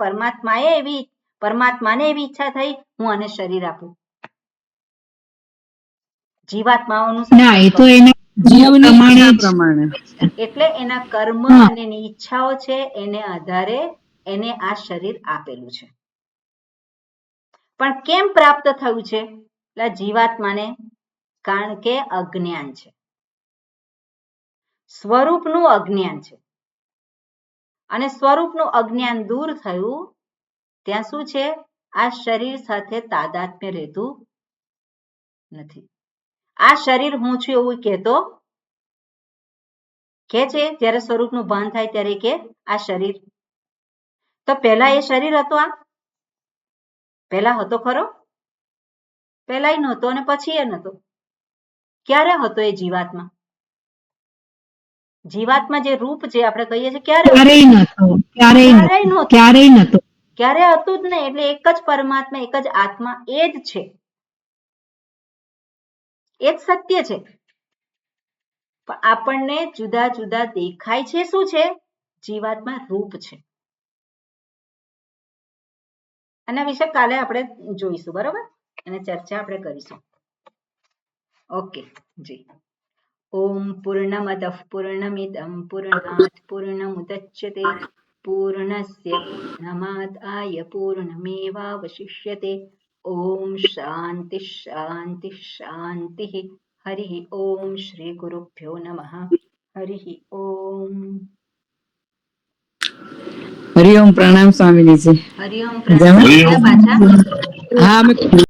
પરમાત્માને એવી ઈચ્છા થઈ હું આને શરીર આપું. જીવાત્માઓનું ના, એ તો એના જીવની પ્રમાણે જ. પ્રમાણે એટલે એના કર્મ હા. અને એની ઈચ્છાઓ છે એને આધારે એને આ શરીર આપેલું છે. પણ કેમ પ્રાપ્ત થયું છે? એટલે જીવાત્માને કારણ કે અજ્ઞાન છે, સ્વરૂપનું અજ્ઞાન છે. અને સ્વરૂપનું અજ્ઞાન દૂર થયું ત્યાં શું છે? આ શરીર સાથે તાદાત્મ્ય રહેતું નથી. આ શરીર હું છું એવું કહેતો કે છે. જ્યારે સ્વરૂપનું ભાન થાય ત્યારે કે આ શરીર. તો પહેલા એ શરીર હતો? આ પહેલા હતો ખરો? પહેલા નહોતો અને પછી એ નહોતો. ક્યારે હતો એ જીવાત્મા? જીવાત્મા જે રૂપ જે આપણે કહીએ છીએ ક્યારેય નતો, ક્યારેય નતો. ક્યારે હતું જ નહીં. એટલે એક જ પરમાત્મા, એક જ આત્મા, એ જ છે, એ જ સત્ય છે. પણ આપણને જુદા જુદા દેખાય છે. શું છે? જીવાત્મા રૂપ છે. આના વિશે કાલે આપણે જોઈશું, બરોબર? અને ચર્ચા આપણે કરીશું. ઓકે જી. ઓમ પૂર્ણમદઃ પૂર્ણમિદં પૂર્ણાત પૂર્ણમુદચ્યતે પૂર્ણસ્ય પૂર્ણમાદાય પૂર્ણમેવાવશિષ્યતે. ઓમ શાંતિ શાંતિ શાંતિ. હરિ ઓમ શ્રી ગુરુભ્યો નમઃ. હરિ ઓમ. હરિઓમ. પ્રણામ સ્વામીજી. હરિ ઓમ. પ્રણામ. પાછા હા,